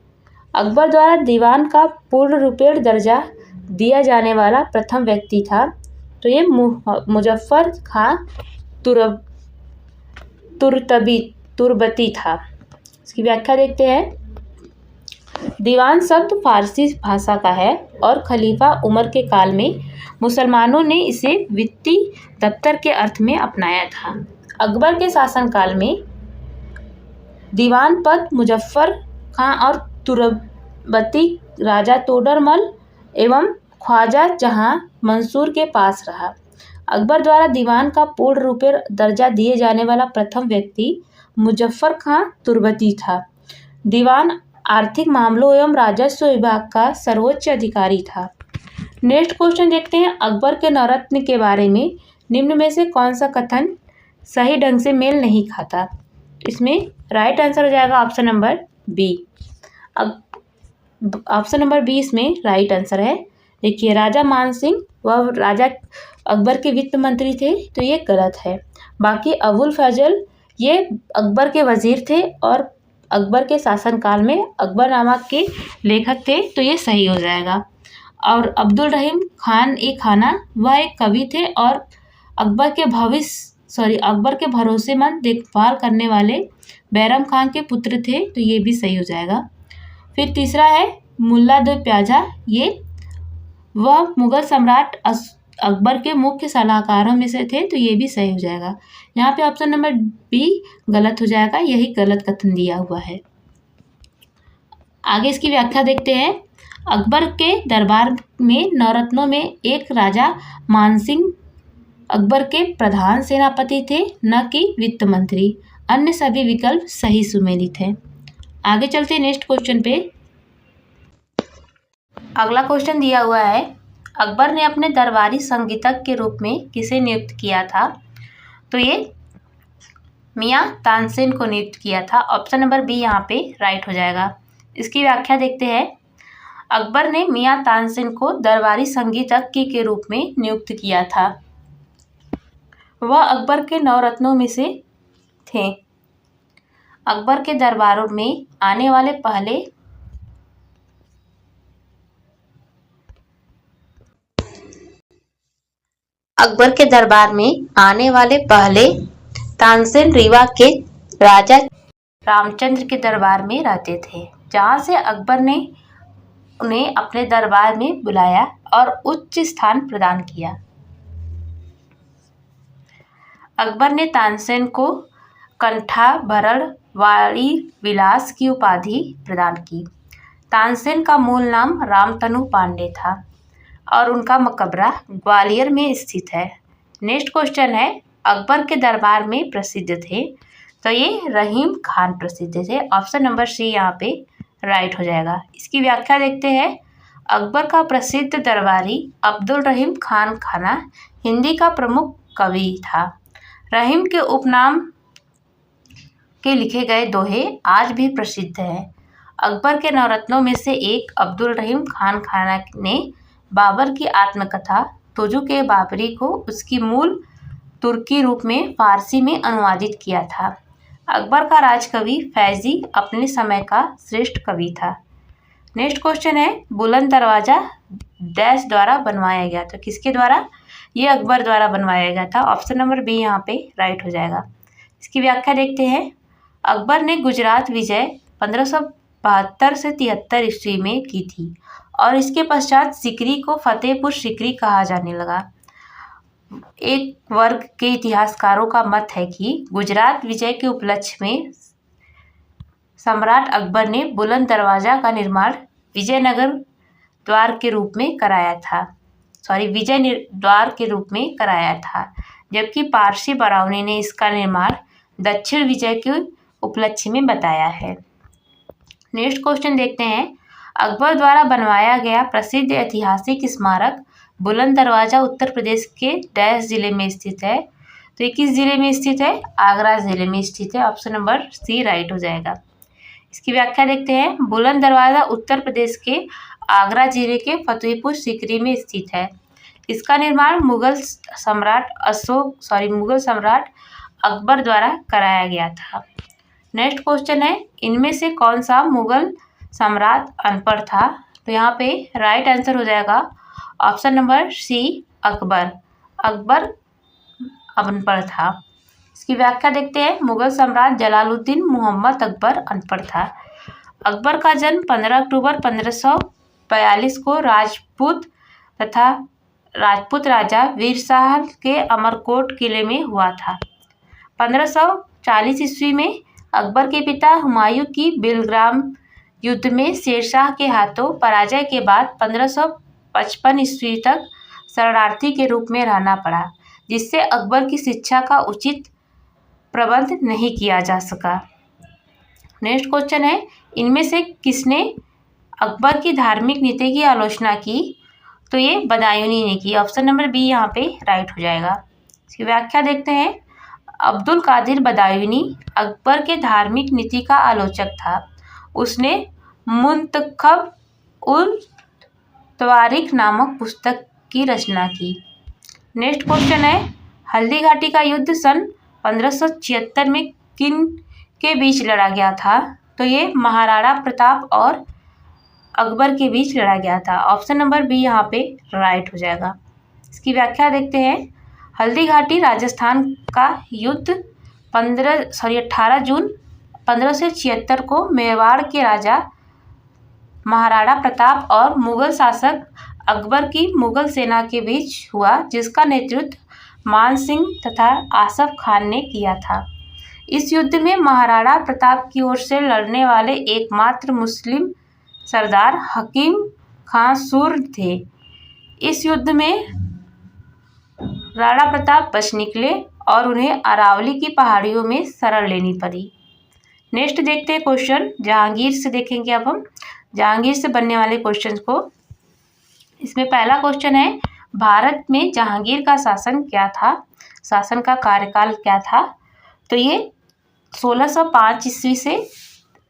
Speaker 1: अकबर द्वारा दीवान का पूर्ण रूपेण दर्जा दिया जाने वाला प्रथम व्यक्ति था। तो ये मुजफ्फर खां तुर्बती था। इसकी व्याख्या देखते हैं। दीवान शब्द फारसी भाषा का है और खलीफा उमर के काल में मुसलमानों ने इसे वित्तीय दफ्तर के अर्थ में अपनाया था। अकबर के शासनकाल में दीवान पद मुजफ्फर खां और तुर्बती राजा तोडरमल एवं ख्वाजा जहां मंसूर के पास रहा। अकबर द्वारा दीवान का पूर्ण रूपे दर्जा दिए जाने वाला प्रथम व्यक्ति मुजफ्फर खां तुर्बती था। दीवान आर्थिक मामलों एवं राजस्व विभाग का सर्वोच्च अधिकारी था। नेक्स्ट क्वेश्चन देखते हैं, अकबर के नवरत्न के बारे में निम्न में से कौन सा कथन सही ढंग से मेल नहीं खाता। इसमें राइट आंसर हो जाएगा option number B. Option number B इसमें राइट आंसर है। देखिए, राजा मान सिंह वह राजा अकबर के वित्त मंत्री थे, तो ये गलत है। बाकी अबुल फजल ये अकबर के वजीर थे और अकबर के शासनकाल में अकबरनामा के लेखक थे, तो ये सही हो जाएगा। और अब्दुल रहीम खान ए खाना वह एक कवि थे और अकबर के भरोसेमंद देखभाल करने वाले बैरम खान के पुत्र थे, तो ये भी सही हो जाएगा। फिर तीसरा है मुल्ला दो प्याजा, ये वह मुगल सम्राट अकबर के मुख्य सलाहकारों में से थे, तो ये भी सही हो जाएगा। यहाँ पे ऑप्शन नंबर बी गलत हो जाएगा, यही गलत कथन दिया हुआ है। आगे इसकी व्याख्या देखते हैं। अकबर के दरबार में नवरत्नों में एक राजा मानसिंह अकबर के प्रधान सेनापति थे, न कि वित्त मंत्री। अन्य सभी विकल्प सही सुमेलित हैं। आगे चलते हैं नेक्स्ट क्वेश्चन पे। अगला क्वेश्चन दिया हुआ है, अकबर ने अपने दरबारी संगीतज्ञ के रूप में किसे नियुक्त किया था। तो ये मियां तानसेन को नियुक्त किया था। ऑप्शन नंबर बी यहाँ पे राइट हो जाएगा। इसकी व्याख्या देखते हैं। अकबर ने मियां तानसेन को दरबारी संगीतज्ञ के रूप में नियुक्त किया था। वह अकबर के नवरत्नों में से थे। अकबर के दरबारों में आने वाले पहले तानसेन रीवा के राजा रामचंद्र के दरबार में रहते थे, जहां से अकबर ने उन्हें अपने दरबार में बुलाया और उच्च स्थान प्रदान किया। अकबर ने तानसेन को कंठाभरण वाणी विलास की उपाधि प्रदान की। तानसेन का मूल नाम रामतनु पांडे था और उनका मकबरा ग्वालियर में स्थित है। नेक्स्ट क्वेश्चन है, अकबर के दरबार में प्रसिद्ध थे, तो ये रहीम खान प्रसिद्ध थे। ऑप्शन नंबर सी यहाँ पे राइट हो जाएगा। इसकी व्याख्या देखते हैं। अकबर का प्रसिद्ध दरबारी अब्दुल रहीम खान खाना हिंदी का प्रमुख कवि था। रहीम के उपनाम के लिखे गए दोहे आज भी प्रसिद्ध हैं। अकबर के नवरत्नों में से एक अब्दुल रहीम खान खाना ने बाबर की आत्मकथा तुजु के बाबरी को उसकी मूल तुर्की रूप में फारसी में अनुवादित किया था। अकबर का राजकवि फैजी अपने समय का श्रेष्ठ कवि था। नेक्स्ट क्वेश्चन है, बुलंद दरवाजा डैश द्वारा बनवाया गया। तो किसके द्वारा? ये अकबर द्वारा बनवाया गया था। ऑप्शन नंबर बी यहाँ पे राइट हो जाएगा। इसकी व्याख्या देखते हैं। अकबर ने गुजरात विजय 1572 से 73 ईस्वी में की थी और इसके पश्चात सिकरी को फतेहपुर सिकरी कहा जाने लगा। एक वर्ग के इतिहासकारों का मत है कि गुजरात विजय के उपलक्ष्य में सम्राट अकबर ने बुलंद दरवाजा का निर्माण विजयनगर द्वार के रूप में कराया था, जबकि पारसी बराउनी ने इसका निर्माण दक्षिण विजय के उपलक्ष्य में बताया है। नेक्स्ट क्वेश्चन देखते हैं। अकबर द्वारा बनवाया गया प्रसिद्ध ऐतिहासिक स्मारक बुलंद दरवाजा उत्तर प्रदेश के डैश जिले में स्थित है। तो ये किस जिले में स्थित है? आगरा जिले में स्थित है। ऑप्शन नंबर सी राइट हो जाएगा। इसकी व्याख्या देखते हैं। बुलंद दरवाजा उत्तर प्रदेश के आगरा जिले के फतेहपुर सीकरी में स्थित है। इसका निर्माण मुगल सम्राट अकबर द्वारा कराया गया था। नेक्स्ट क्वेश्चन है, इनमें से कौन सा मुगल सम्राट अनपढ़ था? तो यहाँ पे राइट आंसर हो जाएगा option number C Akbar. Akbar अनपढ़ था। इसकी व्याख्या देखते हैं। मुगल सम्राट जलालुद्दीन मोहम्मद अकबर अनपढ़ था। अकबर का जन्म 15 अक्टूबर 1542 को राजपूत राजा वीर शाह के अमरकोट किले में हुआ था। 1540 ईस्वी में अकबर के पिता हुमायूं की बिलग्राम युद्ध में शेरशाह के हाथों पराजय के बाद 1555 ईस्वी तक शरणार्थी के रूप में रहना पड़ा, जिससे अकबर की शिक्षा का उचित प्रबंध नहीं किया जा सका। नेक्स्ट क्वेश्चन है, इनमें से किसने अकबर की धार्मिक नीति की आलोचना की? तो ये बदायूनी ने की। ऑप्शन नंबर बी यहाँ पे राइट हो जाएगा। इसकी व्याख्या देखते हैं। अब्दुल कादिर बदायूनी अकबर के धार्मिक नीति का आलोचक था। उसने मुंतखब उल तवारिख नामक पुस्तक की रचना की। नेक्स्ट क्वेश्चन है, हल्दी घाटी का युद्ध सन 1576 में किन के बीच लड़ा गया था? तो ये महाराणा प्रताप और अकबर के बीच लड़ा गया था। ऑप्शन नंबर बी यहाँ पे राइट हो जाएगा। इसकी व्याख्या देखते हैं। हल्दी घाटी राजस्थान का युद्ध 18 जून 1576 को मेवाड़ के राजा महाराणा प्रताप और मुगल शासक अकबर की मुगल सेना के बीच हुआ, जिसका नेतृत्व मान सिंह तथा आसफ खान ने किया था। इस युद्ध में महाराणा प्रताप की ओर से लड़ने वाले एकमात्र मुस्लिम सरदार हकीम खां सूर थे। इस युद्ध में राणा प्रताप बच निकले और उन्हें अरावली की पहाड़ियों में शरण लेनी पड़ी। नेक्स्ट देखते हैं क्वेश्चन, जहांगीर से देखेंगे अब हम जहांगीर से बनने वाले क्वेश्चन को। इसमें पहला क्वेश्चन है, भारत में जहांगीर का शासन क्या था? शासन का कार्यकाल क्या था? तो ये 1605 ईस्वी से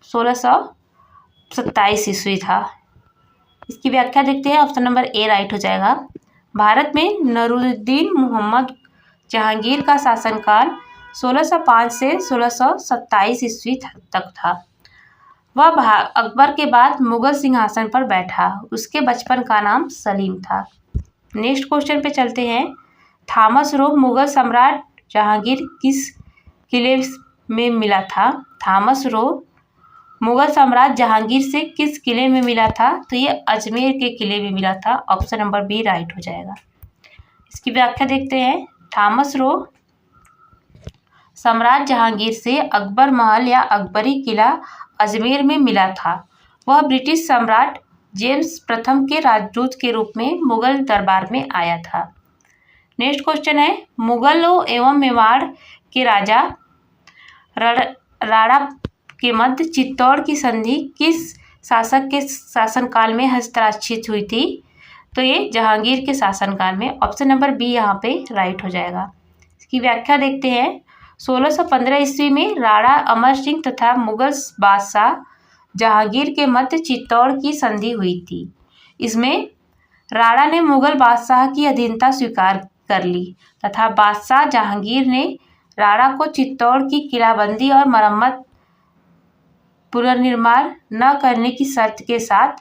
Speaker 1: 1627 ईस्वी था। इसकी व्याख्या देखते हैं। ऑप्शन नंबर ए राइट हो जाएगा। भारत में नूरुद्दीन मोहम्मद जहांगीर का शासनकाल 1605 से 1627 ईस्वी तक था। वह अकबर के बाद मुगल सिंहासन पर बैठा। उसके बचपन का नाम सलीम था। नेक्स्ट क्वेश्चन पे चलते हैं। थॉमस रो मुगल सम्राट जहांगीर किस किले में मिला था? थॉमस रो मुगल सम्राट जहांगीर से किस किले में मिला था? तो ये अजमेर के किले में मिला था। ऑप्शन नंबर बी राइट हो जाएगा। इसकी व्याख्या देखते हैं। थॉमस रो सम्राट जहांगीर से अकबर महल या अकबरी किला अजमेर में मिला था। वह ब्रिटिश सम्राट जेम्स प्रथम के राजदूत के रूप में मुगल दरबार में आया था। नेक्स्ट क्वेश्चन है, मुगलों एवं मेवाड़ के राजा राणा के मध्य चित्तौड़ की संधि किस शासक के शासनकाल में हस्ताक्षरित हुई थी? तो ये जहांगीर के शासनकाल में। ऑप्शन नंबर बी यहाँ पे राइट हो जाएगा। इसकी व्याख्या देखते हैं। 1615 ईस्वी में राणा अमर सिंह तथा मुगल बादशाह जहांगीर के मध्य चित्तौड़ की संधि हुई थी। इसमें राणा ने मुगल बादशाह की अधीनता स्वीकार कर ली तथा बादशाह जहांगीर ने राणा को चित्तौड़ की किलाबंदी और मरम्मत पुनर्निर्माण न करने की शर्त के साथ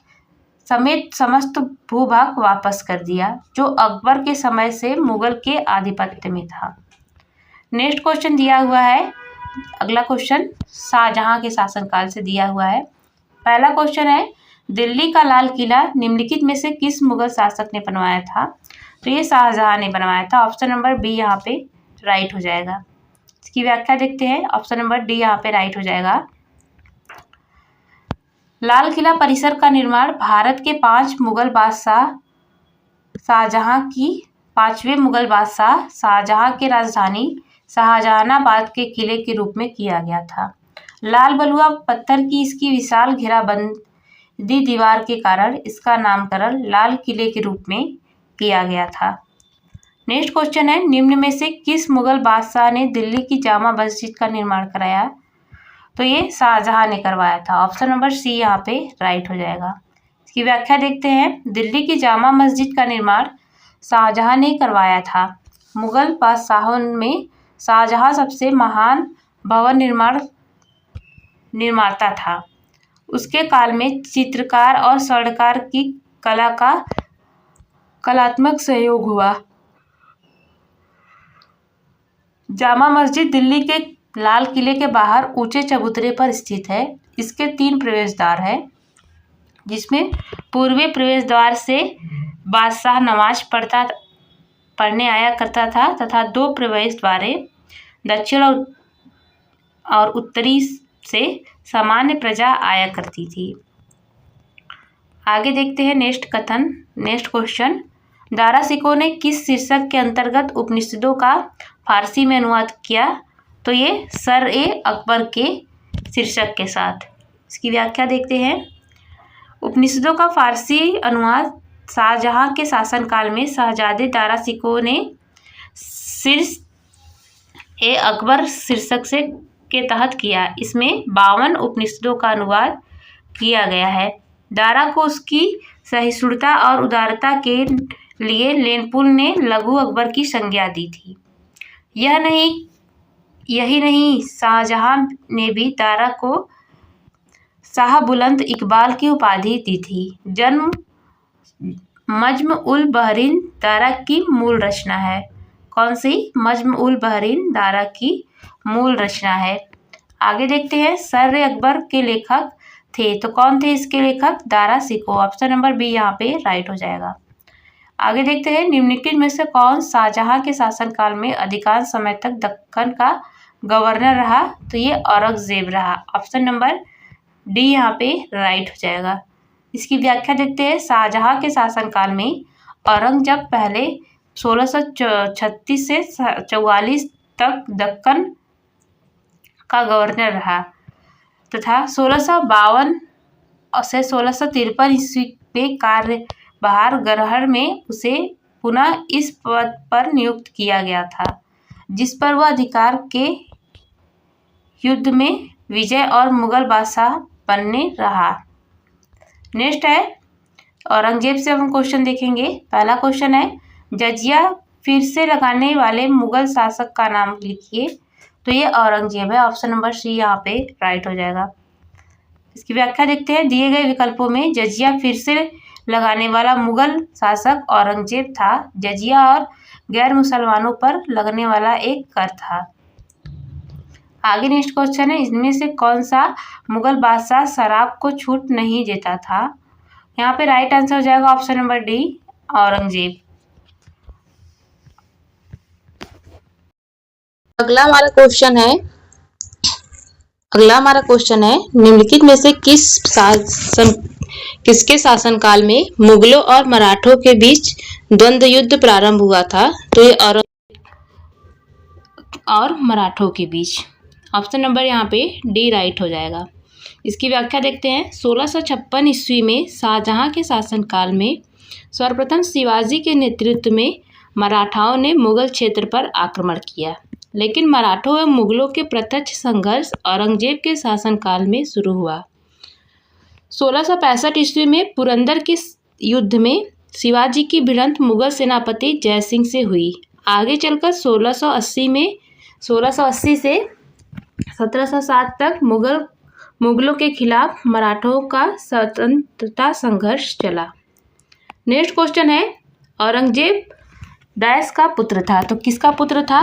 Speaker 1: समेत समस्त भूभाग वापस कर दिया, जो अकबर के समय से मुगल के आधिपत्य में था। नेक्स्ट क्वेश्चन दिया हुआ है। अगला क्वेश्चन शाहजहां के शासनकाल से दिया हुआ है। पहला क्वेश्चन है, दिल्ली का लाल किला निम्नलिखित में से किस मुगल शासक ने बनवाया था? तो ये शाहजहां ने बनवाया था। ऑप्शन नंबर बी यहाँ पे राइट हो जाएगा। इसकी व्याख्या देखते हैं। ऑप्शन नंबर डी यहाँ पे राइट हो जाएगा। लाल किला परिसर का निर्माण भारत के 5 मुगल बादशाह पांचवें मुगल बादशाह शाहजहां के राजधानी शाहजहानाबाद के किले के रूप में किया गया था। लाल बलुआ पत्थर की इसकी विशाल घेराबंदी दीवार के कारण इसका नामकरण लाल किले के रूप में किया गया था। नेक्स्ट क्वेश्चन है, निम्न में से किस मुगल बादशाह ने दिल्ली की जामा मस्जिद का निर्माण कराया? तो ये शाहजहां ने करवाया था। ऑप्शन नंबर सी यहाँ पे राइट हो जाएगा। इसकी व्याख्या देखते हैं। दिल्ली की जामा मस्जिद का निर्माण शाहजहां ने करवाया था। मुगल बादशाहों में शाहजहां सबसे महान भवन निर्माता था। उसके काल में चित्रकार और स्वर्णकार की कला का कलात्मक सहयोग हुआ। जामा मस्जिद दिल्ली के लाल किले के बाहर ऊंचे चबूतरे पर स्थित है। इसके 3 प्रवेश द्वार है, जिसमें पूर्वी प्रवेश द्वार से बादशाह नमाज पढ़ने आया करता था तथा 2 प्रवेश द्वारें दक्षिण और उत्तरी से सामान्य प्रजा आया करती थी। आगे देखते हैं नेक्स्ट क्वेश्चन। दारा शिकोह ने किस शीर्षक के अंतर्गत उपनिषदों का फारसी में अनुवाद किया? तो ये सर-ए-अकबर के शीर्षक के साथ। इसकी व्याख्या देखते हैं। उपनिषदों का फारसी अनुवाद शाहजहां के शासनकाल में शहजादे दारा शिकोह ने सर-ए-अकबर शीर्षक के तहत किया। इसमें 52 उपनिषदों का अनुवाद किया गया है। दारा को उसकी सहिष्णुता और उदारता के लिए लेनपुल ने लघु अकबर की संज्ञा दी थी। यही नहीं, शाहजहां ने भी दारा को शाह बुलंद इकबाल की उपाधि दी थी। जन्म मज्म उल बहरीन दारा की मूल रचना है। कौन सी? मज्म उल बहरीन दारा की मूल रचना है। आगे देखते हैं, सर-ए-अकबर के लेखक थे, तो कौन थे इसके लेखक? Dara Shikoh. Option number B यहाँ पे राइट हो जाएगा। आगे देखते हैं, निम्नलिखित में से कौन शाहजहां के शासनकाल में अधिकांश समय तक दक्कन का गवर्नर रहा? तो ये औरंगजेब रहा। ऑप्शन नंबर डी यहाँ पे राइट हो जाएगा। इसकी व्याख्या देखते हैं। शाहजहां के शासनकाल में औरंगजेब पहले 1636 से 44 तक दक्कन का गवर्नर रहा तथा 1652 से 1653 ईस्वी में कार्यभार ग्रहण में उसे पुनः इस पद पर नियुक्त किया गया था, जिस पर वह अधिकार के युद्ध में विजय और मुगल बादशाह बनने रहा। नेक्स्ट है, औरंगजेब से हम क्वेश्चन देखेंगे। पहला क्वेश्चन है, जजिया फिर से लगाने वाले मुगल शासक का नाम लिखिए। तो ये औरंगजेब है। ऑप्शन नंबर सी यहाँ पे राइट हो जाएगा। इसकी व्याख्या देखते हैं। दिए गए विकल्पों में जजिया फिर से लगाने वाला मुगल शासक औरंगजेब था। जजिया और गैर मुसलमानों पर लगने वाला एक कर था। आगे नेक्स्ट क्वेश्चन है, इनमें से कौन सा मुगल बादशाह शराब को छूट नहीं देता था? यहाँ पे राइट आंसर हो जाएगा ऑप्शन नंबर डी, औरंगजेब। अगला हमारा क्वेश्चन है, निम्नलिखित में से किसके शासनकाल में मुगलों और मराठों के बीच द्वंद्व युद्ध प्रारंभ हुआ था? तो ये औरंगजेब और मराठों के बीच। ऑप्शन नंबर यहाँ पे डी राइट हो जाएगा। इसकी व्याख्या देखते हैं। 1656 ईस्वी में शाहजहां के शासनकाल में सर्वप्रथम शिवाजी के नेतृत्व में मराठाओं ने मुगल क्षेत्र पर आक्रमण किया, लेकिन मराठों एवं मुगलों के प्रत्यक्ष संघर्ष औरंगजेब के शासनकाल में शुरू हुआ। 1665 ईस्वी में पुरंदर के युद्ध में शिवाजी की भिड़ंत मुगल सेनापति जयसिंह से हुई। आगे चलकर 1680 से 1707 तक मुगलों के खिलाफ मराठों का स्वतंत्रता संघर्ष चला। नेक्स्ट क्वेश्चन है, औरंगजेब डैश का पुत्र था। तो किसका पुत्र था?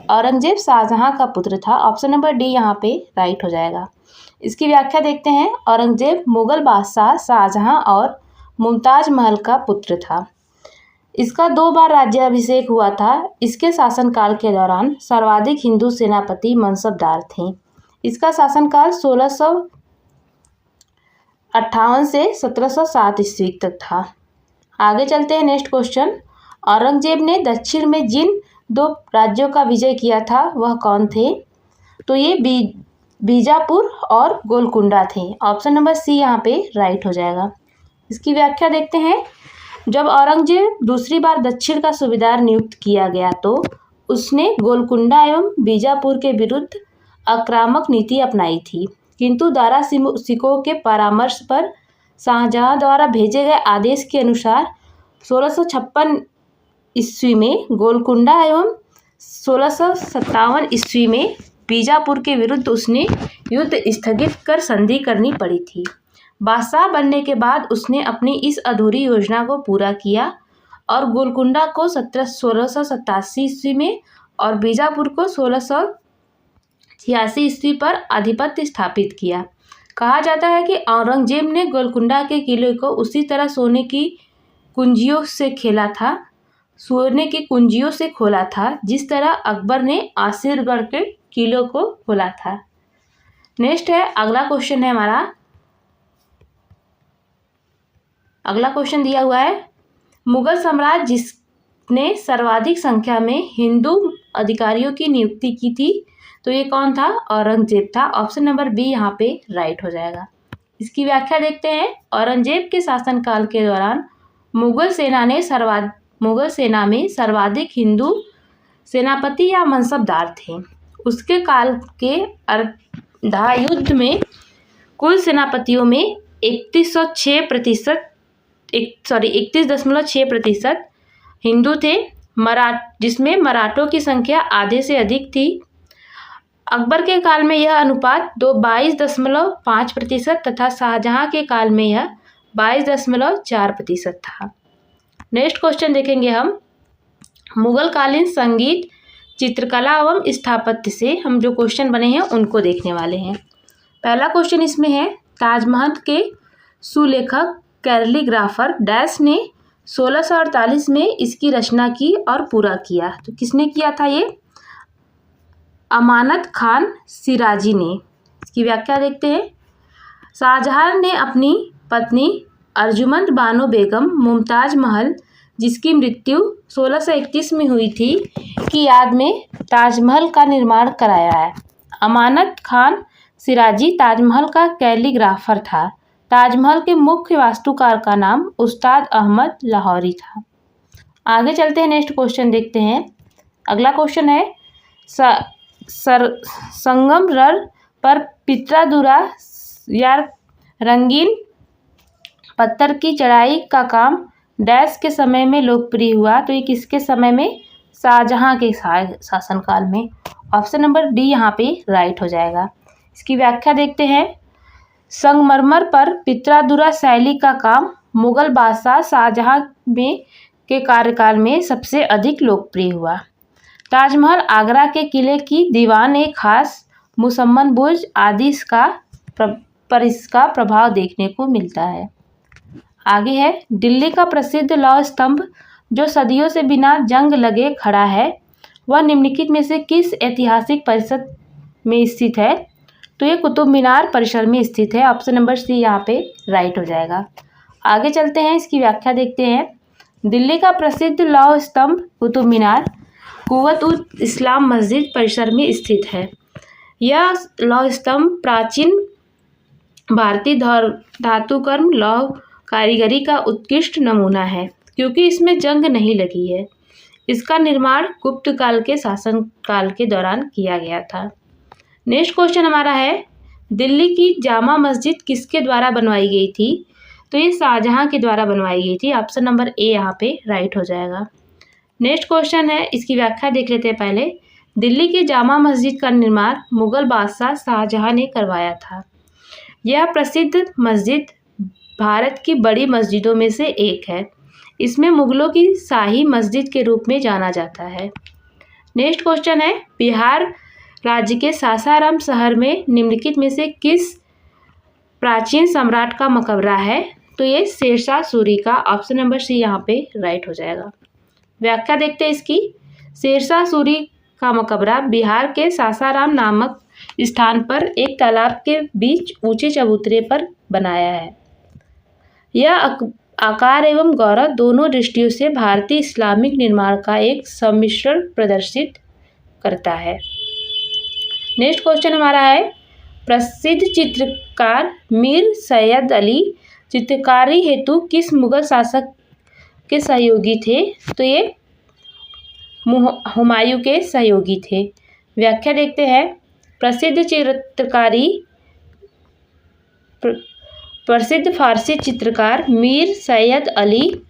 Speaker 1: औरंगजेब शाहजहां का पुत्र था। ऑप्शन नंबर डी यहाँ पे राइट हो जाएगा। इसकी व्याख्या देखते हैं। औरंगजेब मुगल बादशाह शाहजहां और मुमताज महल का पुत्र था। इसका 2 बार राज्याभिषेक हुआ था। इसके शासनकाल के दौरान सर्वाधिक हिंदू सेनापति मनसबदार थे। इसका शासनकाल 1658 से 1707 ईस्वी तक था। आगे चलते हैं। नेक्स्ट क्वेश्चन, औरंगजेब ने दक्षिण में जिन 2 राज्यों का विजय किया था वह कौन थे? तो ये बीजापुर और गोलकुंडा थे। ऑप्शन नंबर सी यहाँ पे राइट हो जाएगा। इसकी व्याख्या देखते हैं। जब औरंगजेब दूसरी बार दक्षिण का सूबेदार नियुक्त किया गया तो उसने गोलकुंडा एवं बीजापुर के विरुद्ध आक्रामक नीति अपनाई थी, किंतु दारा शिकोह के परामर्श पर शाहजहां द्वारा भेजे गए आदेश के अनुसार 1656 ईस्वी में गोलकुंडा एवं 1657 ईस्वी में बीजापुर के विरुद्ध उसने युद्ध स्थगित कर संधि करनी पड़ी थी। बादशाह बनने के बाद उसने अपनी इस अधूरी योजना को पूरा किया और गोलकुंडा को 1687 ईस्वी में और बीजापुर को 86 ईस्वी पर आधिपत्य स्थापित किया। कहा जाता है कि औरंगजेब ने गोलकुंडा के किले को उसी तरह सोने की कुंजियों से खोला था जिस तरह अकबर ने आसिरगढ़ के किलों को खोला था। नेक्स्ट है, अगला क्वेश्चन है हमारा, अगला क्वेश्चन दिया हुआ है, मुगल सम्राट जिसने सर्वाधिक संख्या में हिंदू अधिकारियों की नियुक्ति की थी, तो ये कौन था? औरंगजेब था। ऑप्शन नंबर बी यहाँ पे राइट हो जाएगा। इसकी व्याख्या देखते हैं। औरंगजेब के शासनकाल के दौरान मुगल सेना में सर्वाधिक हिंदू सेनापति या मनसबदार थे। उसके काल के अर्धायुद्ध में कुल सेनापतियों में 31.6% हिंदू थे, जिसमें मराठों की संख्या आधे से अधिक थी। अकबर के काल में यह अनुपात 22.5% तथा शाहजहां के काल में यह 22.4% था। नेक्स्ट क्वेश्चन देखेंगे हम, मुगल कालीन संगीत, चित्रकला एवं स्थापत्य से हम जो क्वेश्चन बने हैं उनको देखने वाले हैं। पहला क्वेश्चन इसमें है, ताजमहल के सुलेखक कैलीग्राफर डैश ने 1648 में इसकी रचना की और पूरा किया। तो किसने किया था ये? अमानत खान सिराजी ने। इसकी व्याख्या देखते हैं। शाहजहां ने अपनी पत्नी अर्जुमंद बानो बेगम मुमताज महल, जिसकी मृत्यु 1631 में हुई थी, की याद में ताजमहल का निर्माण कराया है। अमानत खान सिराजी ताजमहल का कैलीग्राफर था। ताजमहल के मुख्य वास्तुकार का नाम उस्ताद अहमद लाहौरी था। आगे चलते हैं, नेक्स्ट क्वेश्चन देखते हैं। अगला क्वेश्चन है, संगमरमर पर पित्रादुरा या रंगीन पत्थर की चढ़ाई का काम डैश के समय में लोकप्रिय हुआ। तो ये किसके समय में? शाहजहां के शासनकाल में। ऑप्शन नंबर डी यहाँ पे राइट हो जाएगा। इसकी व्याख्या देखते हैं। संगमरमर पर पित्रादुरा शैली का काम मुगल बादशाह शाहजहां के कार्यकाल में सबसे अधिक लोकप्रिय हुआ। ताजमहल, आगरा के किले की दीवान, एक खास मुसम्मन बुर्ज आदि पर इसका प्रभाव देखने को मिलता है। आगे है, दिल्ली का प्रसिद्ध लौह स्तंभ जो सदियों से बिना जंग लगे खड़ा है, वह निम्नलिखित में से किस ऐतिहासिक परिसर में स्थित है? तो ये कुतुब मीनार परिसर में स्थित है। ऑप्शन नंबर सी यहाँ पे राइट हो जाएगा। आगे चलते हैं, इसकी व्याख्या देखते हैं। दिल्ली का प्रसिद्ध लौह स्तंभ कुतुब मीनार कुव्वत-उल-इस्लाम मस्जिद परिसर में स्थित है। यह लौह स्तंभ प्राचीन भारतीय धातुकर्म लौह कारीगरी का उत्कृष्ट नमूना है, क्योंकि इसमें जंग नहीं लगी है। इसका निर्माण गुप्त काल के शासनकाल के दौरान किया गया था। नेक्स्ट क्वेश्चन हमारा है, दिल्ली की जामा मस्जिद किसके द्वारा बनवाई गई थी? तो ये शाहजहां के द्वारा बनवाई गई थी। ऑप्शन नंबर ए यहाँ पे राइट हो जाएगा। नेक्स्ट क्वेश्चन है, इसकी व्याख्या देख लेते हैं पहले। दिल्ली की जामा मस्जिद का निर्माण मुगल बादशाह शाहजहां ने करवाया था। यह प्रसिद्ध मस्जिद भारत की बड़ी मस्जिदों में से एक है। इसमें मुगलों की शाही मस्जिद के रूप में जाना जाता है। नेक्स्ट क्वेश्चन है, बिहार राज्य के सासाराम शहर में निम्नलिखित में से किस प्राचीन सम्राट का मकबरा है? तो ये शेरशाह सूरी का। ऑप्शन नंबर सी यहाँ पे राइट हो जाएगा। व्याख्या देखते हैं इसकी। शेरशाह सूरी का मकबरा बिहार के सासाराम नामक स्थान पर एक तालाब के बीच ऊंचे चबूतरे पर बनाया है। यह आकार एवं गौरव दोनों दृष्टियों से भारतीय इस्लामिक निर्माण का एक सम्मिश्रण प्रदर्शित करता है। नेक्स्ट क्वेश्चन हमारा है, प्रसिद्ध चित्रकार मीर सैयद अली चित्रकारी हेतु किस मुगल शासक के सहयोगी थे? तो ये हुमायूं के सहयोगी थे। व्याख्या देखते हैं। प्रसिद्ध फारसी चित्रकार मीर सैयद अली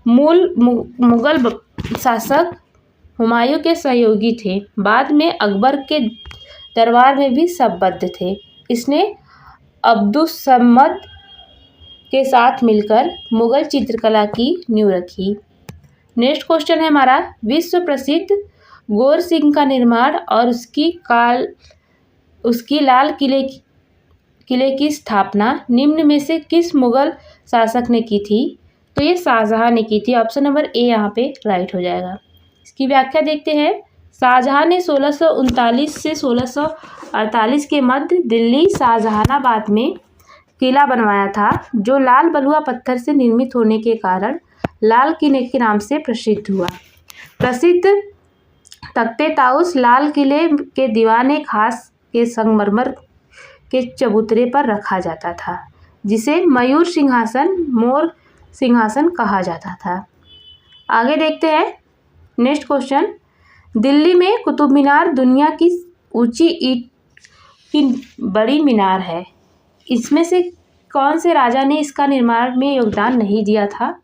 Speaker 1: मूल मुगल शासक हुमायूं के सहयोगी थे। बाद में अकबर के दरबार में भी संबद्ध थे। इसने अब्दुस्समद के साथ मिलकर मुगल चित्रकला की नींव रखी। नेक्स्ट क्वेश्चन है हमारा, विश्व प्रसिद्ध गौर सिंह का निर्माण और उसकी लाल किले की स्थापना निम्न में से किस मुगल शासक ने की थी? तो ये शाहजहां ने की थी। ऑप्शन नंबर ए यहाँ पे राइट हो जाएगा। इसकी व्याख्या देखते हैं। शाहजहां ने 1639 से 1648 के मध्य दिल्ली शाहजहानाबाद में किला बनवाया था, जो लाल बलुआ पत्थर से निर्मित होने के कारण लाल किले के नाम से प्रसिद्ध हुआ। प्रसिद्ध तख्ते ताउस लाल किले के दीवाने खास के संगमरमर के चबूतरे पर रखा जाता था, जिसे मयूर सिंहासन, मोर सिंहासन कहा जाता था। आगे देखते हैं नेक्स्ट क्वेश्चन। दिल्ली में कुतुब मीनार दुनिया की ऊंची ईंट की बड़ी मीनार है। इसमें से कौन से राजा ने इसका निर्माण में योगदान नहीं दिया था?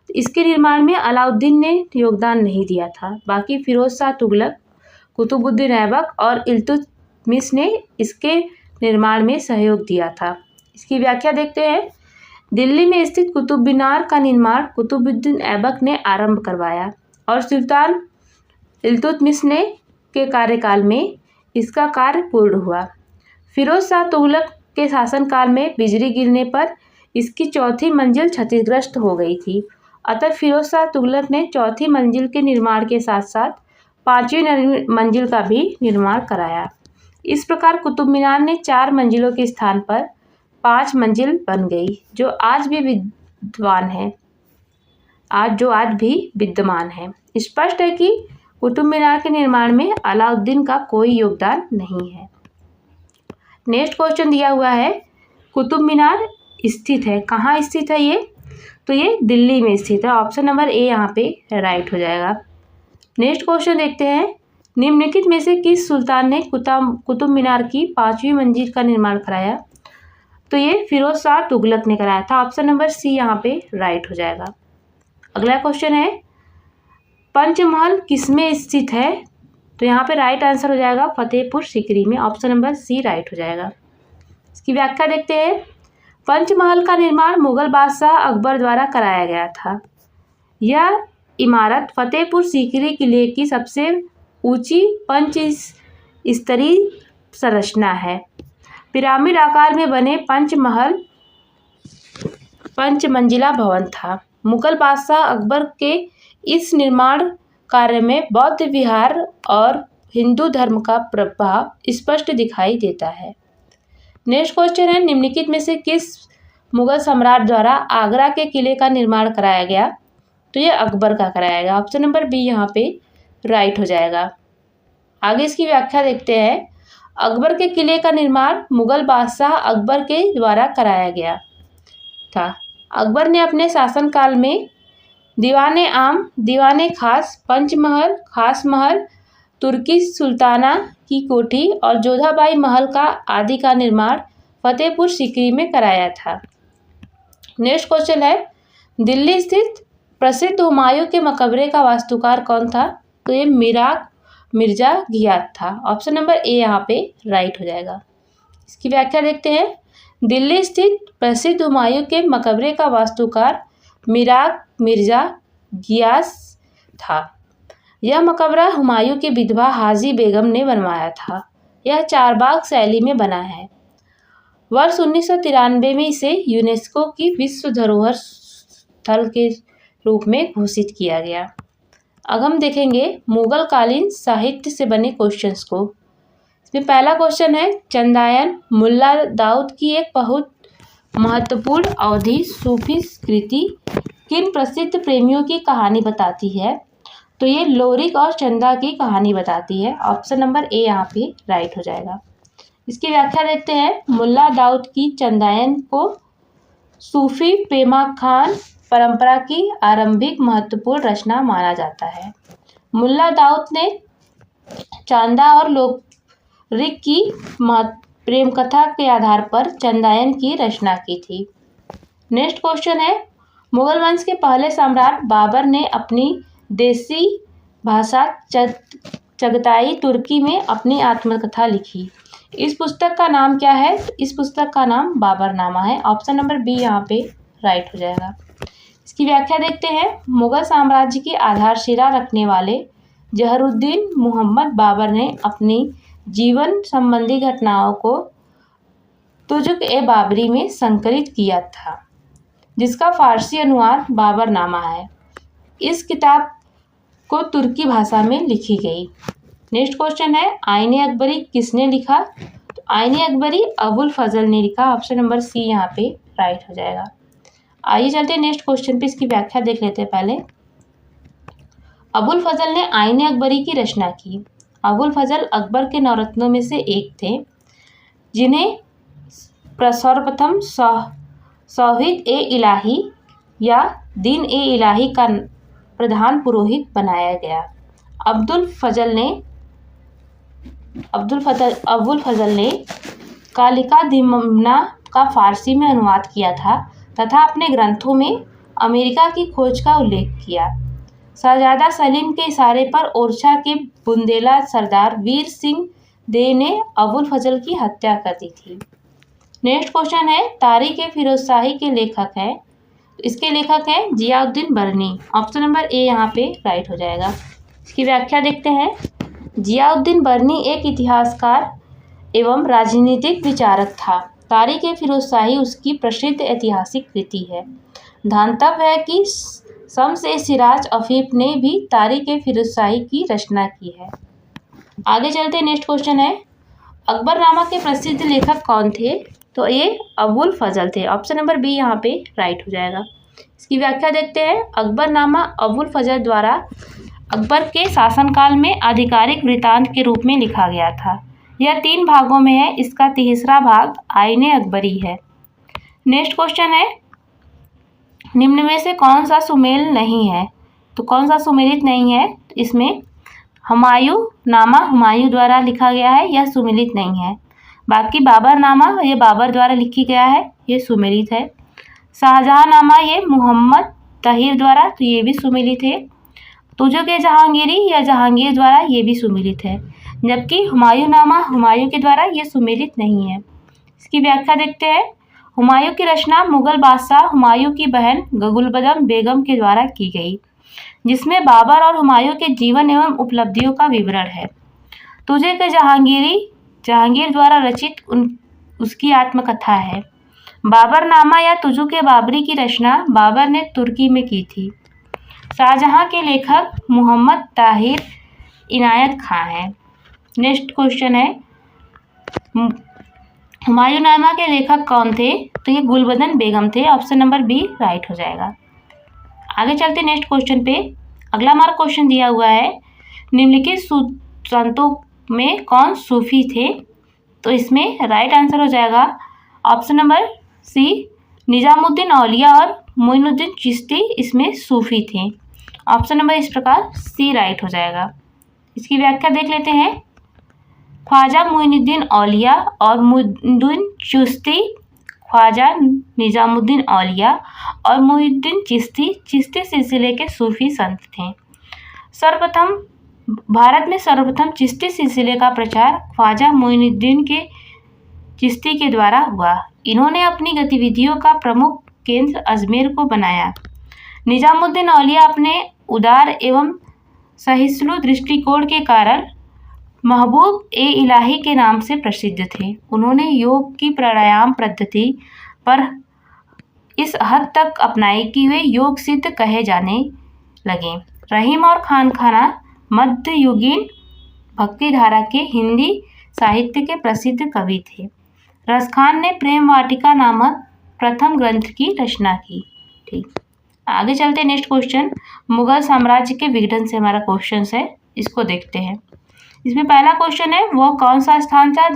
Speaker 1: इसके निर्माण में अलाउद्दीन ने योगदान नहीं दिया था। बाकी फिरोज शाह तुगलक, कुतुबुद्दीन ऐबक और इल्तुतमिश ने इसके निर्माण में सहयोग दिया था। इसकी व्याख्या देखते हैं। दिल्ली में स्थित कुतुब मीनार का निर्माण कुतुबुद्दीन ऐबक ने आरंभ करवाया और सुल्तान इल्तुतमिश ने के कार्यकाल में इसका कार्य पूर्ण हुआ। फिरोज शाह तुगलक के शासनकाल में बिजली गिरने पर इसकी चौथी मंजिल क्षतिग्रस्त हो गई थी। अतः फिरोज शाह तुगलक ने चौथी मंजिल के निर्माण के साथ साथ पांचवी मंजिल का भी निर्माण कराया। इस प्रकार कुतुब मीनार ने 4 मंजिलों के स्थान पर 5 मंजिल बन गई, जो आज भी विद्यमान है। स्पष्ट है कि कुतुब मीनार के निर्माण में अलाउद्दीन का कोई योगदान नहीं है। नेक्स्ट क्वेश्चन दिया हुआ है, कुतुब मीनार स्थित है, कहाँ स्थित है ये? तो ये दिल्ली में स्थित है। ऑप्शन नंबर ए यहाँ पे राइट हो जाएगा। नेक्स्ट क्वेश्चन देखते हैं। निम्नलिखित में से किस सुल्तान ने कुतुब मीनार की 5वीं मंजिल का निर्माण कराया? तो ये फिरोज शाह तुगलक ने कराया था। ऑप्शन नंबर सी यहाँ पे राइट हो जाएगा। अगला क्वेश्चन है, पंचमहल किसमें स्थित है? तो यहाँ पे राइट आंसर हो जाएगा फतेहपुर सीकरी में। ऑप्शन नंबर सी राइट हो जाएगा। इसकी व्याख्या देखते हैं। पंचमहल का निर्माण मुगल बादशाह अकबर द्वारा कराया गया था। यह इमारत फतेहपुर सीकरी किले की सबसे ऊंची 5 स्तरीय संरचना है। पिरामिड आकार में बने पंचमंजिला भवन था। मुगल बादशाह अकबर के इस निर्माण कार्य में बौद्ध विहार और हिंदू धर्म का प्रभाव स्पष्ट दिखाई देता है। नेक्स्ट क्वेश्चन है, निम्नलिखित में से किस मुगल सम्राट द्वारा आगरा के किले का निर्माण कराया गया? तो ये अकबर का कराया गया। ऑप्शन नंबर बी यहाँ पे राइट हो जाएगा। आगे इसकी व्याख्या देखते हैं। अकबर के किले का निर्माण मुगल बादशाह अकबर के द्वारा कराया गया था। अकबर ने अपने शासनकाल में दीवाने आम, दीवाने खास, पंचमहल, खास महल, तुर्की सुल्ताना की कोठी और जोधाबाई महल का आदि का निर्माण फतेहपुर सीकरी में कराया था। नेक्स्ट क्वेश्चन है, दिल्ली स्थित प्रसिद्ध हुमायूं के मकबरे का वास्तुकार कौन था? तो ये मिर्जा घियाथ था। ऑप्शन नंबर ए यहाँ पे राइट हो जाएगा। इसकी व्याख्या देखते हैं। दिल्ली स्थित प्रसिद्ध हुमायूं के मकबरे का वास्तुकार मिर्जा घियाथ था। यह मकबरा हुमायूं की विधवा हाजी बेगम ने बनवाया था। यह चारबाग शैली में बना है। वर्ष 1993 में इसे यूनेस्को की विश्व धरोहर स्थल के रूप में घोषित किया गया। अब हम देखेंगे मुगल कालीन साहित्य से बने क्वेश्चंस को। इसमें पहला क्वेश्चन है, चंदायन मुल्ला दाऊद की एक बहुत महत्वपूर्ण अवधि सूफी कृति किन प्रसिद्ध प्रेमियों की कहानी बताती है? तो ये लोरिक और चंदा की कहानी बताती है। ऑप्शन नंबर ए यहाँ पे राइट हो जाएगा। इसकी व्याख्या देखते हैं। मुल्ला दाऊद की चंदायन को सूफी प्रेमाख्यान परंपरा की आरंभिक महत्वपूर्ण रचना माना जाता है। मुल्ला दाऊद ने चांदा और लोरिक की प्रेम कथा के आधार पर चंदायन की रचना की थी। नेक्स्ट क्वेश्चन है, मुगल वंश के पहले सम्राट बाबर ने अपनी देसी भाषा चगताई तुर्की में अपनी आत्मकथा लिखी। इस पुस्तक का नाम क्या है? इस पुस्तक का नाम बाबरनामा है। ऑप्शन नंबर बी यहाँ पे राइट हो जाएगा। इसकी व्याख्या देखते हैं। मुगल साम्राज्य की आधारशिला रखने वाले जहरुद्दीन मोहम्मद बाबर ने अपनी जीवन संबंधी घटनाओं को तुजुक-ए-बाबरी में संकलित किया था, जिसका फारसी अनुवाद बाबरनामा है। इस किताब को तुर्की भाषा में लिखी गई। नेक्स्ट क्वेश्चन है, आईने अकबरी किसने लिखा? तो आईने अकबरी अबुल फजल ने लिखा। ऑप्शन नंबर सी यहाँ पे राइट हो जाएगा। आइए चलते हैं नेक्स्ट क्वेश्चन पे, इसकी व्याख्या देख लेते हैं पहले। अबुल फजल ने आईने अकबरी की रचना की। अबुल फजल अकबर के नौरत्नों में से एक थे, जिन्हें सर्वप्रथम सौहीद-ए-इलाही या दीन-ए-इलाही का प्रधान पुरोहित बनाया गया। अबुल फजल ने कालिका दिमना का फारसी में अनुवाद किया था तथा अपने ग्रंथों में अमेरिका की खोज का उल्लेख किया। शहजादा सलीम के इशारे पर ओरछा के बुंदेला सरदार वीर सिंह दे ने अबुल फजल की हत्या कर दी थी। नेक्स्ट क्वेश्चन है, तारीख-ए-फिरोजशाही के लेखक हैं। इसके लेखक हैं जियाउद्दीन बरनी। ऑप्शन नंबर ए यहाँ पे राइट हो जाएगा। इसकी व्याख्या देखते हैं। जियाउद्दीन बरनी एक इतिहासकार एवं राजनीतिक विचारक था। तारीख-ए-फिरोजशाही उसकी प्रसिद्ध ऐतिहासिक कृति है। ध्यातव्य है कि शम्स-ए-सिराज अफीफ ने भी तारीख-ए-फिरोजशाही की रचना की है। आगे चलते, नेक्स्ट क्वेश्चन है, अकबरनामा के प्रसिद्ध लेखक कौन थे? तो ये अबुल फजल थे। ऑप्शन नंबर बी यहाँ पे राइट हो जाएगा। इसकी व्याख्या देखते हैं। अकबरनामा अबुल फजल द्वारा अकबर के शासनकाल में आधिकारिक वृत्तांत के रूप में लिखा गया था। यह 3 भागों में है। इसका तीसरा भाग आईने अकबरी है। नेक्स्ट क्वेश्चन है, निम्न में से कौन सा सुमेल नहीं है? तो कौन सा सुमेलित नहीं है? इसमें हुमायूं नामा हुमायूं द्वारा लिखा गया है, यह सुमेलित नहीं है। बाकी बाबरनामा ये बाबर द्वारा लिखी गया है, ये सुमेलित है। शाहजहांनामा ये मोहम्मद ताहिर द्वारा, तो ये भी सुमेलित है। तुजुक-ए-जहांगीरी या जहांगीर द्वारा, ये भी सुमेलित है। जबकि हुमायूंनामा हुमायूं के द्वारा ये सुमेलित नहीं है। इसकी व्याख्या देखते हैं। हुमायूं की रचना मुगल बादशाह हुमायूं की बहन गुलबदन बेगम के द्वारा की गई, जिसमें बाबर और हुमायूं के जीवन एवं उपलब्धियों का विवरण है। तुजुक-ए-जहांगीरी जहांगीर द्वारा रचित उसकी आत्मकथा है। बाबरनामा या तुजुक-ए-बाबरी की रचना बाबर ने तुर्की में की थी। शाहजहां के लेखक मोहम्मद ताहिर इनायत खां हैं। नेक्स्ट क्वेश्चन है, हुमायूंनामा के लेखक कौन थे? तो ये गुलबदन बेगम थे। ऑप्शन नंबर बी राइट हो जाएगा। आगे चलते नेक्स्ट क्वेश्चन पे। अगला हमारा क्वेश्चन दिया हुआ है, निम्नलिखित संतों में कौन सूफी थे? तो इसमें राइट आंसर हो जाएगा ऑप्शन नंबर सी, निजामुद्दीन औलिया और मोइनुद्दीन चिश्ती इसमें सूफी थे। ऑप्शन नंबर इस प्रकार सी राइट हो जाएगा। इसकी व्याख्या देख लेते हैं। ख्वाजा मोइनुद्दीन औलिया और मोइनुद्दीन चिश्ती, ख्वाजा निजामुद्दीन औलिया और मोइनुद्दीन चिश्ती सिलसिले के सूफी संत थे। भारत में सर्वप्रथम चिश्ती सिलसिले का प्रचार ख्वाजा मोइनुद्दीन के चिश्ती के द्वारा हुआ। इन्होंने अपनी गतिविधियों का प्रमुख केंद्र अजमेर को बनाया। निजामुद्दीन औलिया अपने उदार एवं सहिष्णु दृष्टिकोण के कारण महबूब-ए-इलाही के नाम से प्रसिद्ध थे। उन्होंने योग की प्राणायाम पद्धति पर इस हद तक अपनाई कि वे योग सिद्ध कहे जाने लगे। रहीम और खानखाना मध्ययुगीन भक्ति धारा के हिंदी साहित्य के प्रसिद्ध कवि थे। रसखान ने प्रेम वाटिका नामक प्रथम ग्रंथ की रचना की। ठीक, आगे चलते नेक्स्ट क्वेश्चन। मुगल साम्राज्य के विघटन से हमारा क्वेश्चन है, इसको देखते हैं। इसमें पहला क्वेश्चन है, वह कौन सा स्थान था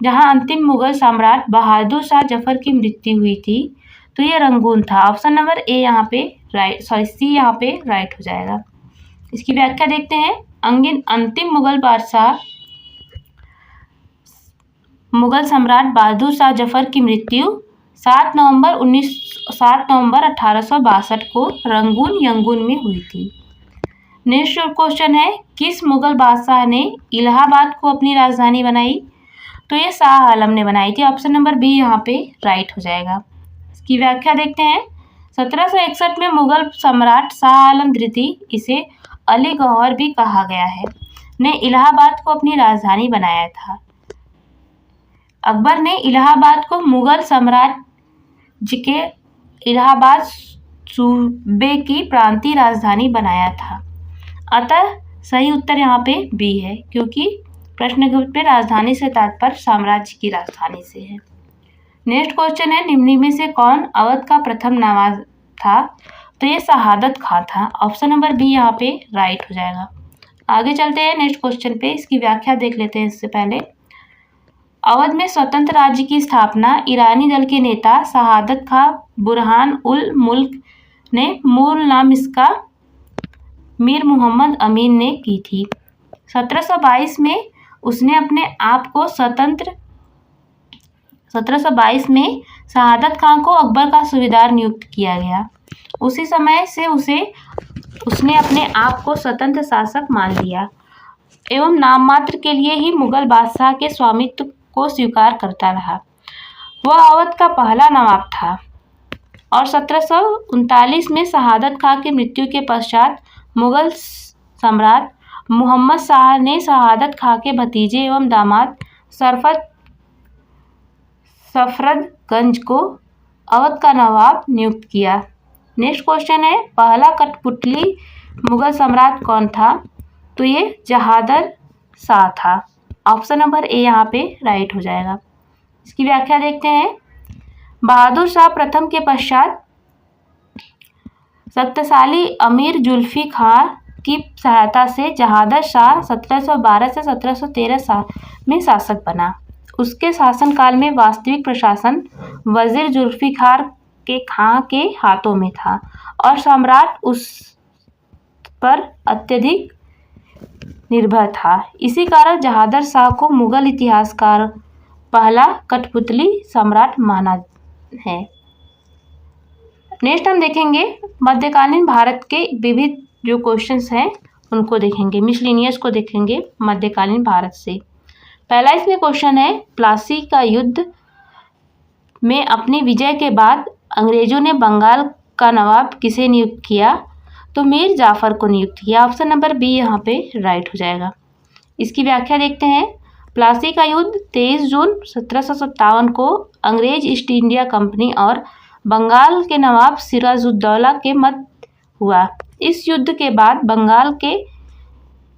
Speaker 1: जहां अंतिम मुगल सम्राट बहादुर शाह जफर की मृत्यु हुई थी? तो ये रंगून था। ऑप्शन नंबर ए यहाँ पे सी यहाँ पे राइट हो जाएगा। इसकी व्याख्या देखते हैं। अंतिम मुगल सम्राट बहादुर शाह जफर की मृत्यु 7 नवंबर 1862 को रंगून यंगून में हुई थी। नेक्स्ट क्वेश्चन है, किस मुगल बादशाह ने इलाहाबाद को अपनी राजधानी बनाई? तो ये शाह आलम ने बनाई थी। ऑप्शन नंबर बी यहाँ पे राइट हो जाएगा। इसकी व्याख्या देखते हैं। 1761 में मुगल सम्राट शाह आलम द्वितीय इसे अली गौहर भी कहा गया है, ने इलाहाबाद को अपनी राजधानी बनाया था। अकबर ने इलाहाबाद को मुगल साम्राज्य के इलाहाबाद सूबे की प्रांतीय राजधानी बनाया था। अतः सही उत्तर यहाँ पे बी है, क्योंकि प्रश्न में राजधानी से तात्पर्य साम्राज्य की राजधानी से है। नेक्स्ट क्वेश्चन है, निम्न में से कौन अवध का प्रथम नवाब था? तो ये शहादत खां था। ऑप्शन नंबर बी यहाँ पे राइट हो जाएगा। आगे चलते हैं नेक्स्ट क्वेश्चन पे, इसकी व्याख्या देख लेते हैं। इससे पहले अवध में स्वतंत्र राज्य की स्थापना ईरानी दल के नेता शहादत खां बुरहान उल मुल्क ने, मूल नाम इसका मीर मोहम्मद अमीन ने की थी। 1722 में उसने अपने आप को 1722 में शहादत खां को अकबर का सूबेदार नियुक्त किया गया। उसी समय से उसने अपने आप को स्वतंत्र शासक मान लिया एवं नाम मात्र के लिए ही मुगल बादशाह के स्वामित्व को स्वीकार करता रहा। वह अवध का पहला नवाब था और 1739 में शहादत खां की मृत्यु के पश्चात मुगल सम्राट मोहम्मद शाह ने शहादत खां के भतीजे एवं दामाद सफदरजंग को अवध का नवाब नियुक्त किया। नेक्स्ट क्वेश्चन है, पहला कठपुतली मुगल सम्राट कौन था? तो ये जहादर शाह था। ऑप्शन नंबर ए यहाँ पे राइट हो जाएगा। इसकी व्याख्या देखते हैं। बहादुर शाह प्रथम के पश्चात शक्तिशाली अमीर जुल्फी खां की सहायता से जहादर शाह 1712 से 1713 में शासक बना। उसके शासनकाल में वास्तविक प्रशासन वजीर जुल्फिकार के खां के हाथों में था और सम्राट उस पर अत्यधिक निर्भर था। इसी कारण जहादर शाह को मुगल इतिहासकार पहला कठपुतली सम्राट माना है। नेक्स्ट हम देखेंगे मध्यकालीन भारत के विविध जो क्वेश्चंस हैं उनको देखेंगे, मिसलिनियस को देखेंगे मध्यकालीन भारत से। पहला इसमें क्वेश्चन है, प्लासी का युद्ध में अपनी विजय के बाद अंग्रेजों ने बंगाल का नवाब किसे नियुक्त किया? तो मीर जाफर को नियुक्त किया। ऑप्शन नंबर बी यहाँ पे राइट हो जाएगा। इसकी व्याख्या देखते हैं। प्लासी का युद्ध 23 जून 1757 को अंग्रेज ईस्ट इंडिया कंपनी और बंगाल के नवाब सिराजुद्दौला के मध्य हुआ। इस युद्ध के बाद बंगाल के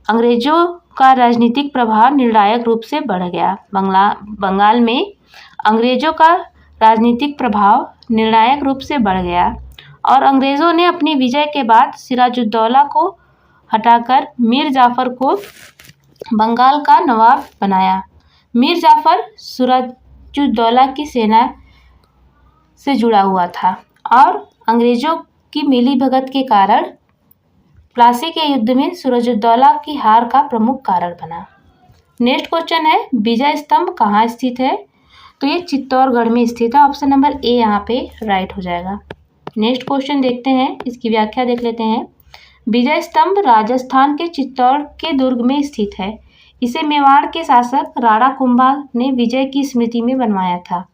Speaker 1: अंग्रेजों का राजनीतिक प्रभाव निर्णायक रूप से बढ़ गया। बंगाल में अंग्रेजों का राजनीतिक प्रभाव निर्णायक रूप से बढ़ गया और अंग्रेजों ने अपनी विजय के बाद सिराजुद्दौला को हटाकर मीर जाफर को बंगाल का नवाब बनाया। मीर जाफर सिराजुद्दौला की सेना से जुड़ा हुआ था और अंग्रेजों की मिलीभगत के कारण प्लासी के युद्ध में सिराजुद्दौला की हार का प्रमुख कारण बना। नेक्स्ट क्वेश्चन है, विजय स्तंभ कहाँ स्थित है? तो ये चित्तौड़गढ़ में स्थित है। ऑप्शन नंबर ए यहाँ पे राइट हो जाएगा। नेक्स्ट क्वेश्चन देखते हैं, इसकी व्याख्या देख लेते हैं। विजय स्तंभ राजस्थान के चित्तौड़ के दुर्ग में स्थित है। इसे मेवाड़ के शासक राणा कुंभा ने विजय की स्मृति में बनवाया था।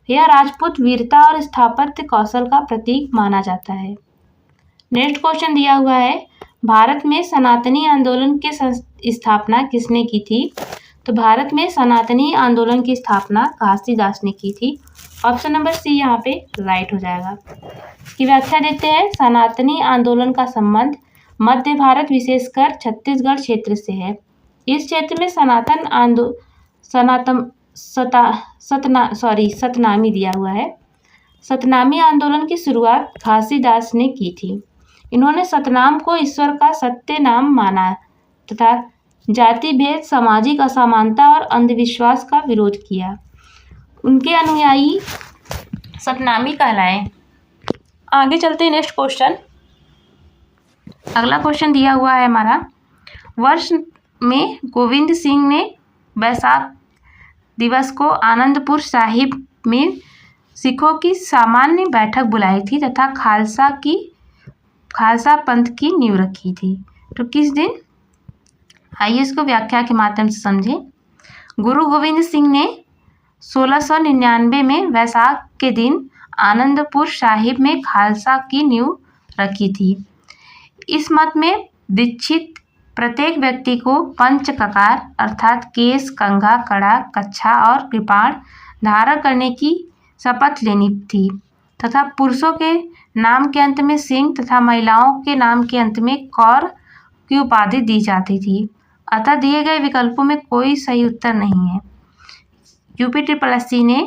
Speaker 1: यह राजपूत वीरता और स्थापत्य कौशल का प्रतीक माना जाता है। नेक्स्ट क्वेश्चन दिया हुआ है, भारत में सनातनी आंदोलन की स्थापना किसने की थी? तो भारत में सनातनी आंदोलन की स्थापना घासीदास ने की थी। ऑप्शन नंबर सी यहाँ पे राइट हो जाएगा। की व्याख्या देते हैं। सनातनी आंदोलन का संबंध मध्य भारत विशेषकर छत्तीसगढ़ क्षेत्र से है। इस क्षेत्र में सतनामी दिया हुआ है। सतनामी आंदोलन की शुरुआत घासीदास ने की थी। इन्होंने सतनाम को ईश्वर का सत्य नाम माना तथा जाति भेद, सामाजिक असमानता और अंधविश्वास का विरोध किया। उनके अनुयायी सतनामी कहलाए। आगे चलते हैं नेक्स्ट क्वेश्चन। अगला क्वेश्चन दिया हुआ है हमारा, वर्ष में गोविंद सिंह ने बैसाख दिवस को आनंदपुर साहिब में सिखों की सामान्य बैठक बुलाई थी तथा खालसा पंथ की नींव रखी थी। तो किस दिन? आइए इसको व्याख्या के माध्यम से समझें। गुरु गोविंद सिंह ने 1699 में वैसाख के दिन आनंदपुर साहिब में खालसा की नींव रखी थी। इस मत में दीक्षित प्रत्येक व्यक्ति को पंच ककार अर्थात केश, कंघा, कड़ा, कच्छा और कृपाण धारण करने की शपथ लेनी थी तथा पुरुषों के नाम के अंत में सिंह तथा महिलाओं के नाम के अंत में कौर की उपाधि दी जाती थी। अतः दिए गए विकल्पों में कोई सही उत्तर नहीं है। UPSSC ने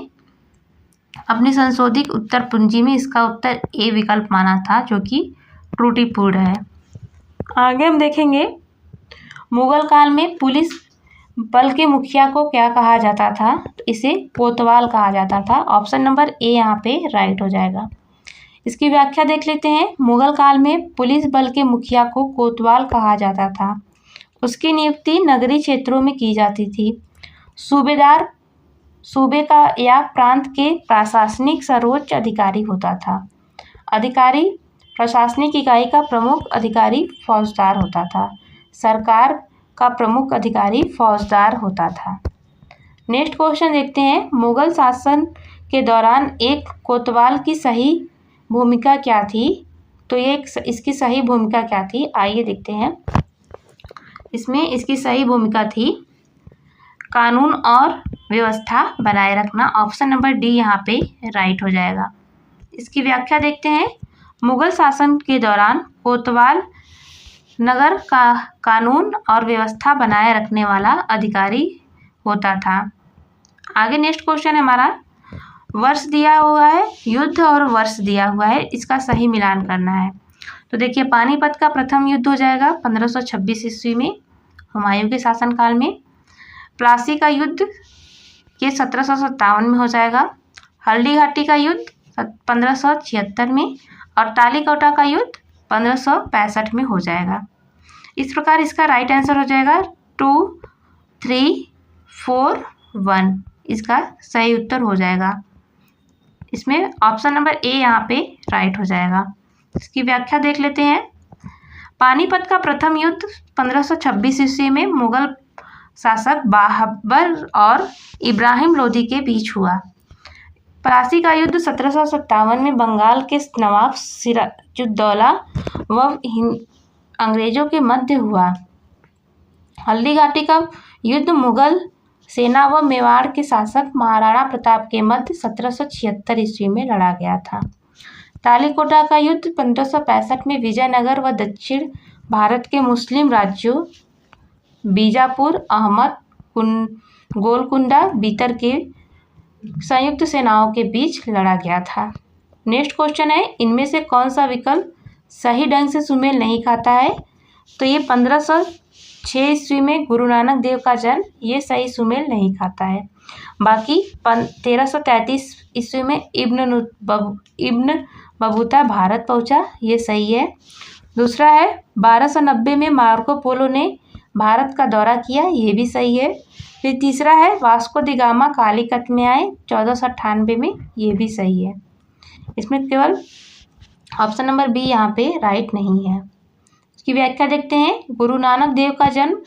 Speaker 1: अपनी संशोधित उत्तर पूंजी में इसका उत्तर ए विकल्प माना था, जो कि त्रुटिपूर्ण है। आगे हम देखेंगे मुगल काल में पुलिस बल के मुखिया को क्या कहा जाता था, तो इसे कोतवाल कहा जाता था। ऑप्शन नंबर ए यहाँ पे राइट हो जाएगा। इसकी व्याख्या देख लेते हैं। मुगल काल में पुलिस बल के मुखिया को कोतवाल कहा जाता था। उसकी नियुक्ति नगरीय क्षेत्रों में की जाती थी। सूबेदार सूबे का या प्रांत के प्रशासनिक सर्वोच्च अधिकारी होता था। अधिकारी प्रशासनिक इकाई का प्रमुख अधिकारी फौजदार होता था। सरकार का प्रमुख अधिकारी फौजदार होता था। नेक्स्ट क्वेश्चन देखते हैं। मुगल शासन के दौरान एक कोतवाल की सही भूमिका क्या थी, तो ये इसकी सही भूमिका क्या थी, आइए देखते हैं। इसमें इसकी सही भूमिका थी कानून और व्यवस्था बनाए रखना। ऑप्शन नंबर डी यहाँ पे राइट हो जाएगा। इसकी व्याख्या देखते हैं। मुगल शासन के दौरान कोतवाल नगर का कानून और व्यवस्था बनाए रखने वाला अधिकारी होता था। आगे नेक्स्ट क्वेश्चन हमारा वर्ष दिया हुआ है, युद्ध और वर्ष दिया हुआ है, इसका सही मिलान करना है। तो देखिए पानीपत का प्रथम युद्ध हो जाएगा 1526 ईस्वी में हुमायूं के शासनकाल में। प्लासी का युद्ध ये 1757 में हो जाएगा। हल्दी घाटी का युद्ध 1576 में और तालीकोटा का युद्ध 1565 में हो जाएगा। इस प्रकार इसका राइट आंसर हो जाएगा 2, 3, 4, 1 इसका सही उत्तर हो जाएगा। इसमें ऑप्शन नंबर ए यहाँ पे राइट हो जाएगा। इसकी व्याख्या देख लेते हैं। पानीपत का प्रथम युद्ध 1526 ईस्वी में मुगल शासक बाबर और इब्राहिम लोदी के बीच हुआ। प्लासी का युद्ध 1757 में बंगाल के नवाब सिराजुद्दौला व अंग्रेजों के मध्य हुआ। हल्दी घाटी का युद्ध मुगल सेना व मेवाड़ के शासक महाराणा प्रताप के मध्य 1776 ईस्वी में लड़ा गया था। तालीकोटा का युद्ध 1565 में विजयनगर व दक्षिण भारत के मुस्लिम राज्यों बीजापुर, अहमद, गोलकुंडा, बीतर के संयुक्त सेनाओं के बीच लड़ा गया था। नेक्स्ट क्वेश्चन है, इनमें से कौन सा विकल्प सही ढंग से सुमेल नहीं खाता है, तो ये 1506 ईस्वी में गुरु नानक देव का जन्म, ये सही सुमेल नहीं खाता है। बाकी 1333 ईस्वी में इब्न बबूता भारत पहुंचा, ये सही है। दूसरा है 1290 में मार्को पोलो ने भारत का दौरा किया, ये भी सही है। फिर तीसरा है वास्को दी गामा कालीकट में आए 1498 में, ये भी सही है। इसमें केवल ऑप्शन नंबर बी यहाँ पे राइट नहीं है। इसकी व्याख्या देखते हैं। गुरु नानक देव का जन्म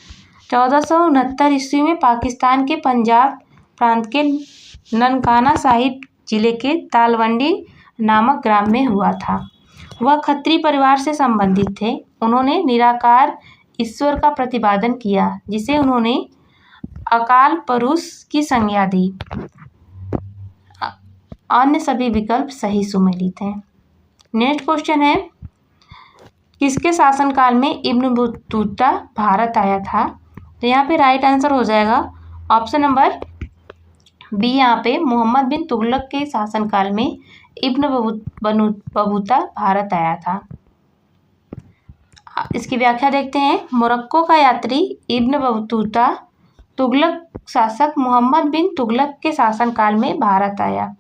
Speaker 1: 1469 ईस्वी में पाकिस्तान के पंजाब प्रांत के ननकाना साहिब जिले के तालवंडी नामक ग्राम में हुआ था। वह खत्री परिवार से संबंधित थे। उन्होंने निराकार ईश्वर का प्रतिपादन किया, जिसे उन्होंने अकाल पुरुष की संज्ञा दी। अन्य सभी विकल्प सही सुमेलित हैं। नेक्स्ट क्वेश्चन है, किसके शासनकाल में इब्न बतूता भारत आया था, तो यहाँ पे राइट आंसर हो जाएगा ऑप्शन नंबर बी। यहाँ पे मोहम्मद बिन तुगलक के शासनकाल में इब्न बतूता भारत आया था। इसकी व्याख्या देखते हैं। मोरक्को का यात्री इब्न बतूता तुगलक शासक मोहम्मद बिन तुगलक के शासनकाल में भारत आया।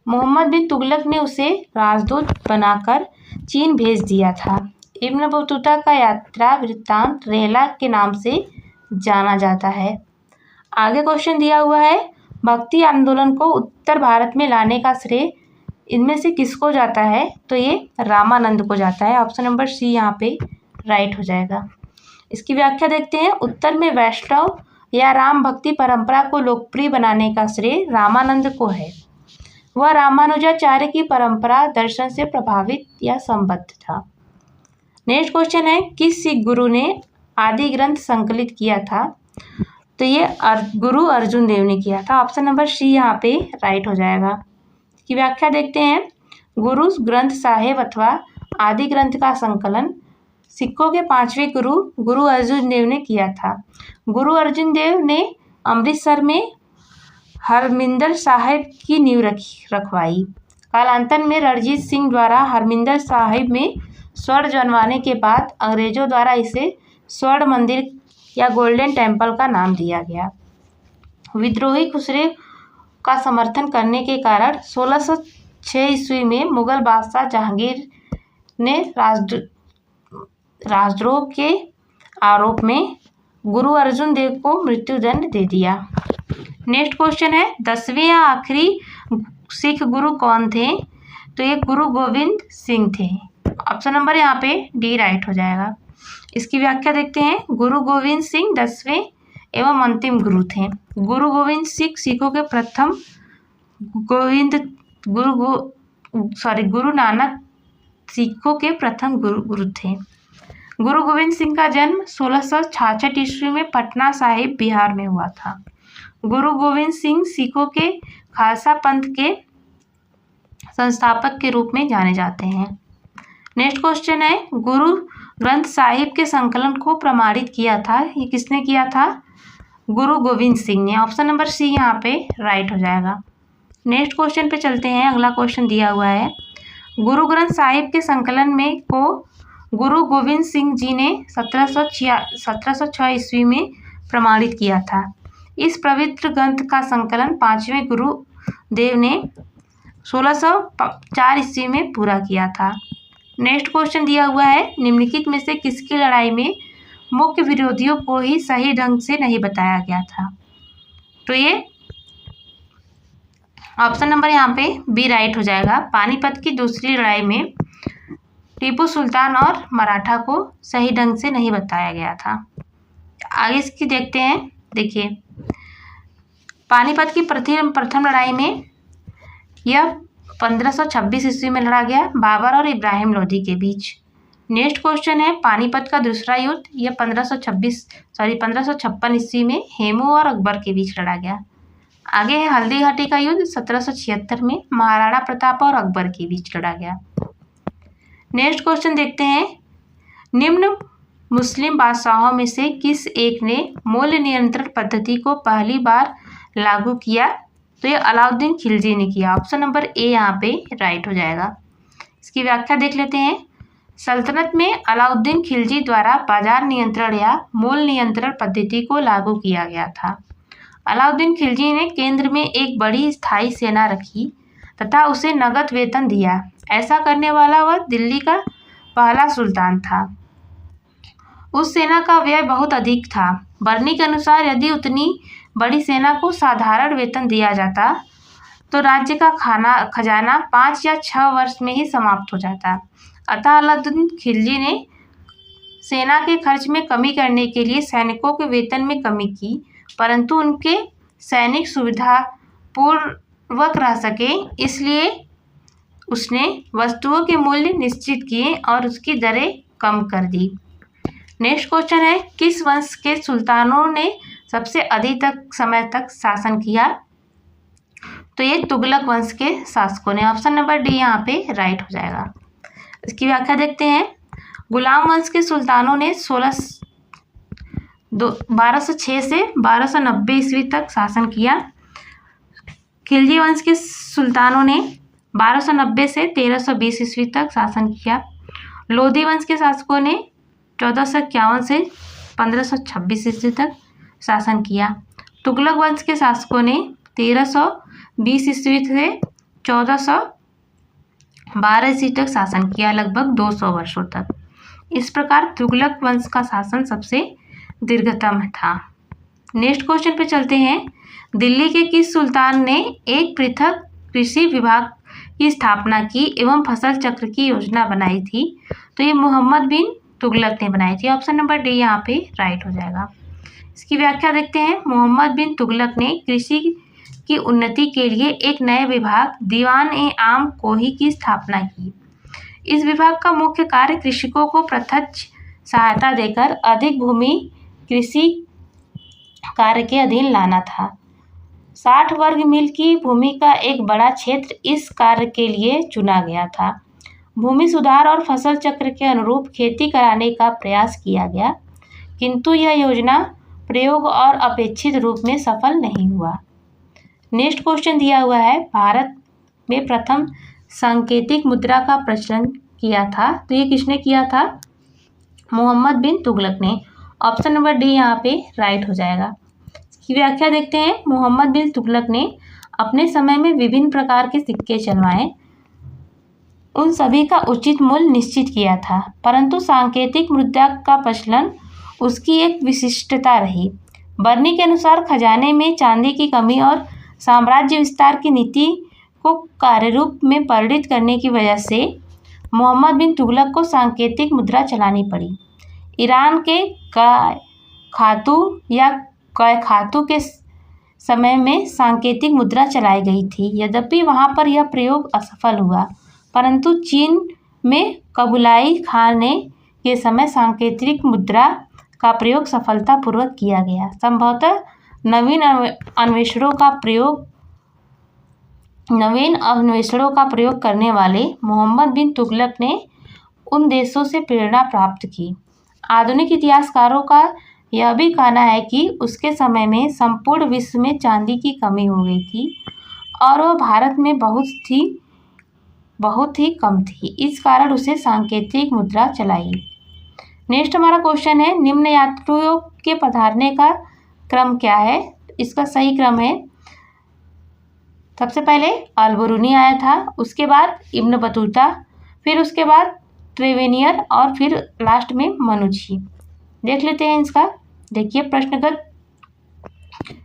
Speaker 1: मोहम्मद बिन तुगलक ने उसे राजदूत बनाकर चीन भेज दिया था। इब्न बतूता का यात्रा वृत्तांत रेहला के नाम से जाना जाता है। आगे क्वेश्चन दिया हुआ है, भक्ति आंदोलन को उत्तर भारत में लाने का श्रेय इनमें से किसको जाता है, तो ये रामानंद को जाता है। ऑप्शन नंबर सी यहाँ पे राइट हो जाएगा। इसकी व्याख्या देखते हैं। उत्तर में वैष्णव या राम भक्ति परंपरा को लोकप्रिय बनाने का श्रेय रामानंद को है। वह रामानुजाचार्य की परंपरा दर्शन से प्रभावित या संबद्ध था। नेक्स्ट क्वेश्चन है, किस सिख गुरु ने आदि ग्रंथ संकलित किया था? तो ये गुरु अर्जुन देव ने किया था। ऑप्शन नंबर सी यहाँ पे राइट हो जाएगा। इसकी व्याख्या देखते हैं। गुरु ग्रंथ साहिब अथवा आदि ग्रंथ का संकलन सिखों के 5वें गुरु गुरु अर्जुन देव ने किया था। गुरु अर्जुन देव ने अमृतसर में हरमिंदर साहिब की नींव रखवाई। कालांतर में रणजीत सिंह द्वारा हरमिंदर साहिब में स्वर्ण जनवाने के बाद अंग्रेजों द्वारा इसे स्वर्ण मंदिर या गोल्डन टेम्पल का नाम दिया गया। विद्रोही खुसरो का समर्थन करने के कारण 1606 ईस्वी में मुगल बादशाह जहांगीर ने राजद्रोह के आरोप में गुरु अर्जुन देव को मृत्युदंड दे दिया। नेक्स्ट क्वेश्चन है, 10वें या आखिरी सिख गुरु कौन थे? तो ये गुरु गोविंद सिंह थे। ऑप्शन नंबर यहाँ पे डी राइट हो जाएगा। इसकी व्याख्या देखते हैं। गुरु गोविंद सिंह 10वें एवं अंतिम गुरु थे। गुरु गोविंद सिंह सिखों के प्रथम गुरु नानक सिखों के प्रथम गुरु थे। गुरु गोविंद सिंह का जन्म 1666 ईस्वी में पटना साहिब बिहार में हुआ था। गुरु गोविंद सिंह सिखों के खालसा पंथ के संस्थापक के रूप में जाने जाते हैं। नेक्स्ट क्वेश्चन है, गुरु ग्रंथ साहिब के संकलन को प्रमाणित किया था, ये किसने किया था? गुरु गोविंद सिंह ने। ऑप्शन नंबर सी यहाँ पे राइट हो जाएगा। नेक्स्ट क्वेश्चन पे चलते हैं। अगला क्वेश्चन दिया हुआ है, गुरु ग्रंथ साहिब के संकलन में को गुरु गोविंद सिंह जी ने 1706 ईस्वी में प्रमाणित किया था। इस पवित्र ग्रंथ का संकलन 5वें गुरु देव ने 1604 ईस्वी में पूरा किया था। नेक्स्ट क्वेश्चन दिया हुआ है, निम्नलिखित में से किसकी लड़ाई में मुख्य विरोधियों को ही सही ढंग से नहीं बताया गया था? तो ये ऑप्शन नंबर यहाँ पे बी राइट हो जाएगा। पानीपत की दूसरी लड़ाई में टीपू सुल्तान और मराठा को सही ढंग से नहीं बताया गया था। आगे इसकी देखते हैं। देखिए, पानीपत की प्रथम लड़ाई में यह 1526 ईस्वी में लड़ा गया बाबर और इब्राहिम लोदी के बीच। नेक्स्ट क्वेश्चन है, पानीपत का दूसरा युद्ध यह 1556 ईस्वी में हेमू और अकबर के बीच लड़ा गया। आगे है हल्दी घाटी का युद्ध 1776 में महाराणा प्रताप और अकबर के बीच लड़ा गया। नेक्स्ट क्वेश्चन देखते हैं, निम्न मुस्लिम बादशाहों में से किस एक ने मूल्य नियंत्रण पद्धति को पहली बार लागू किया? तो ये अलाउद्दीन खिलजी ने किया। ऑप्शन नंबर ए यहाँ पे राइट हो जाएगा। इसकी व्याख्या देख लेते हैं। सल्तनत में अलाउद्दीन खिलजी द्वारा बाजार नियंत्रण या मूल्य नियंत्रण पद्धति को लागू किया गया था। अलाउद्दीन खिलजी ने केंद्र में एक बड़ी स्थायी सेना रखी तथा उसे नगद वेतन दिया। ऐसा करने वाला वह दिल्ली का पहला सुल्तान था। उस सेना का व्यय बहुत अधिक था। बर्नी के अनुसार यदि उतनी बड़ी सेना को साधारण वेतन दिया जाता तो राज्य का खजाना 5 या 6 वर्ष में ही समाप्त हो जाता। अतः अलाउद्दीन खिलजी ने सेना के खर्च में कमी करने के लिए सैनिकों के वेतन में कमी की, परंतु उनके सैनिक सुविधा पूर्वक रह सके, इसलिए उसने वस्तुओं के मूल्य निश्चित किए और उसकी दरें कम कर दी। नेक्स्ट क्वेश्चन है, किस वंश के सुल्तानों ने सबसे अधिक समय तक शासन किया? तो ये तुगलक वंश के शासकों ने। ऑप्शन नंबर डी यहाँ पे राइट हो जाएगा। इसकी व्याख्या देखते हैं। गुलाम वंश के सुल्तानों ने 1206 से 1290 ईस्वी तक शासन किया। खिलजी वंश के सुल्तानों ने 1290 से 1320 ईस्वी तक शासन किया। लोधी वंश के शासकों ने 1451 से 1526 ईस्वी तक शासन किया। तुगलक वंश के शासकों ने 1320 ईस्वी से 1412 ईस्वी तक शासन किया, लगभग 200 वर्षों तक। इस प्रकार तुगलक वंश का शासन सबसे दीर्घतम था। नेक्स्ट क्वेश्चन पे चलते हैं। दिल्ली के किस सुल्तान ने एक पृथक कृषि विभाग की स्थापना की एवं फसल चक्र की योजना बनाई थी? तो ये मोहम्मद बिन तुगलक ने बनाई थी। ऑप्शन नंबर डी यहाँ पे राइट हो जाएगा। इसकी व्याख्या देखते हैं। मोहम्मद बिन तुगलक ने कृषि की उन्नति के लिए एक नए विभाग दीवान-ए-आम कोही की स्थापना की। इस विभाग का मुख्य कार्य कृषकों को प्रत्यक्ष सहायता देकर अधिक भूमि कृषि कार्य के अधीन लाना था। 60 वर्ग मील की भूमि का एक बड़ा क्षेत्र इस कार्य के लिए चुना गया था। भूमि सुधार और फसल चक्र के अनुरूप खेती कराने का प्रयास किया गया, किंतु यह योजना प्रयोग और अपेक्षित रूप में सफल नहीं हुआ। नेक्स्ट क्वेश्चन दिया हुआ है, भारत में प्रथम सांकेतिक मुद्रा का प्रचलन किया था, तो ये किसने किया था? मोहम्मद बिन तुगलक ने। ऑप्शन नंबर डी यहाँ पे राइट हो जाएगा। इसकी व्याख्या देखते हैं। मोहम्मद बिन तुगलक ने अपने समय में विभिन्न प्रकार के सिक्के चलवाए, उन सभी का उचित मूल्य निश्चित किया था, परंतु सांकेतिक मुद्रा का प्रचलन उसकी एक विशिष्टता रही। बर्नी के अनुसार खजाने में चांदी की कमी और साम्राज्य विस्तार की नीति को कार्यरूप में परिणत करने की वजह से मोहम्मद बिन तुगलक को सांकेतिक मुद्रा चलानी पड़ी। ईरान के खातू या खातू के समय में सांकेतिक मुद्रा चलाई गई थी, यद्यपि वहां पर यह प्रयोग असफल हुआ, परंतु चीन में कुबलाई खान के समय सांकेतिक मुद्रा का प्रयोग सफलतापूर्वक किया गया। संभवतः नवीन अन्वेषणों का प्रयोग करने वाले मोहम्मद बिन तुगलक ने उन देशों से प्रेरणा प्राप्त की। आधुनिक इतिहासकारों का यह भी कहना है कि उसके समय में संपूर्ण विश्व में चांदी की कमी हो गई थी और वह भारत में बहुत ही कम थी, इस कारण उसे सांकेतिक मुद्रा चलाई। नेक्स्ट हमारा क्वेश्चन है, निम्न यात्रियों के पधारने का क्रम क्या है? इसका सही क्रम है, सबसे पहले अल-बरूनी आया था, उसके बाद इब्न बतूता, फिर उसके बाद ट्रेवेनियर और फिर लास्ट में मनुची। देख लेते हैं इसका। देखिए प्रश्नगत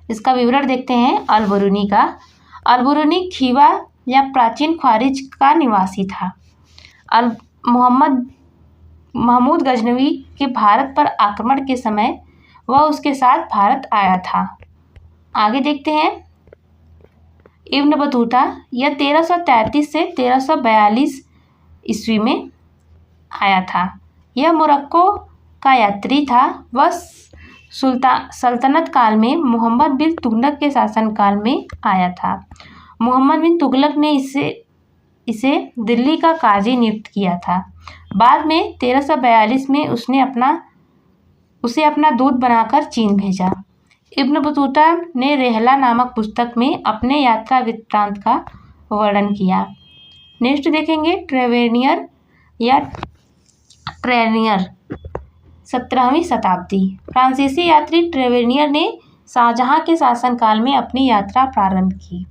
Speaker 1: इसका विवरण देखते हैं। अल-बरूनी का, अल-बरूनी खीवा या प्राचीन ख्वारिज का निवासी था। महमूद गजनवी के भारत पर आक्रमण के समय वह उसके साथ भारत आया था। आगे देखते हैं इब्न बतूता, यह 1333 से 1342 ईस्वी में आया था। यह मोरक्को का यात्री था। वह सल्तनत काल में मोहम्मद बिन तुगलक के शासनकाल में आया था। मोहम्मद बिन तुगलक ने इसे दिल्ली का काजी नियुक्त किया था। बाद में 1342 में उसे अपना दूत बनाकर चीन भेजा। इब्न बतूता ने रेहला नामक पुस्तक में अपने यात्रा वृत्तांत का वर्णन किया। नेक्स्ट देखेंगे ट्रेवेनियर या ट्रेनियर, 17वीं शताब्दी। फ्रांसीसी यात्री ट्रेवेनियर ने शाहजहां के शासनकाल में अपनी यात्रा प्रारंभ की।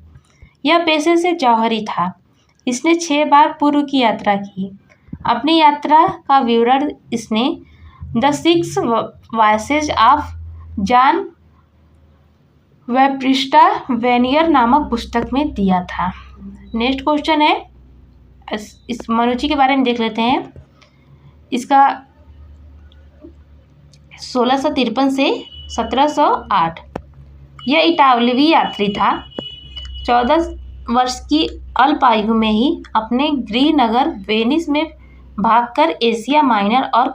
Speaker 1: यह पेशे से जौहरी था। इसने 6 बार पूर्व की यात्रा की। अपनी यात्रा का विवरण इसने the 6 voyages of John Baptiste वेनियर नामक पुस्तक में दिया था। नेक्स्ट क्वेश्चन है, इस मनुची के बारे में देख लेते हैं। इसका 1653 से 1708। यह इटालवी यात्री था। 14 वर्ष की अल्प आयु में ही अपने गृह नगर वेनिस में भागकर एशिया माइनर और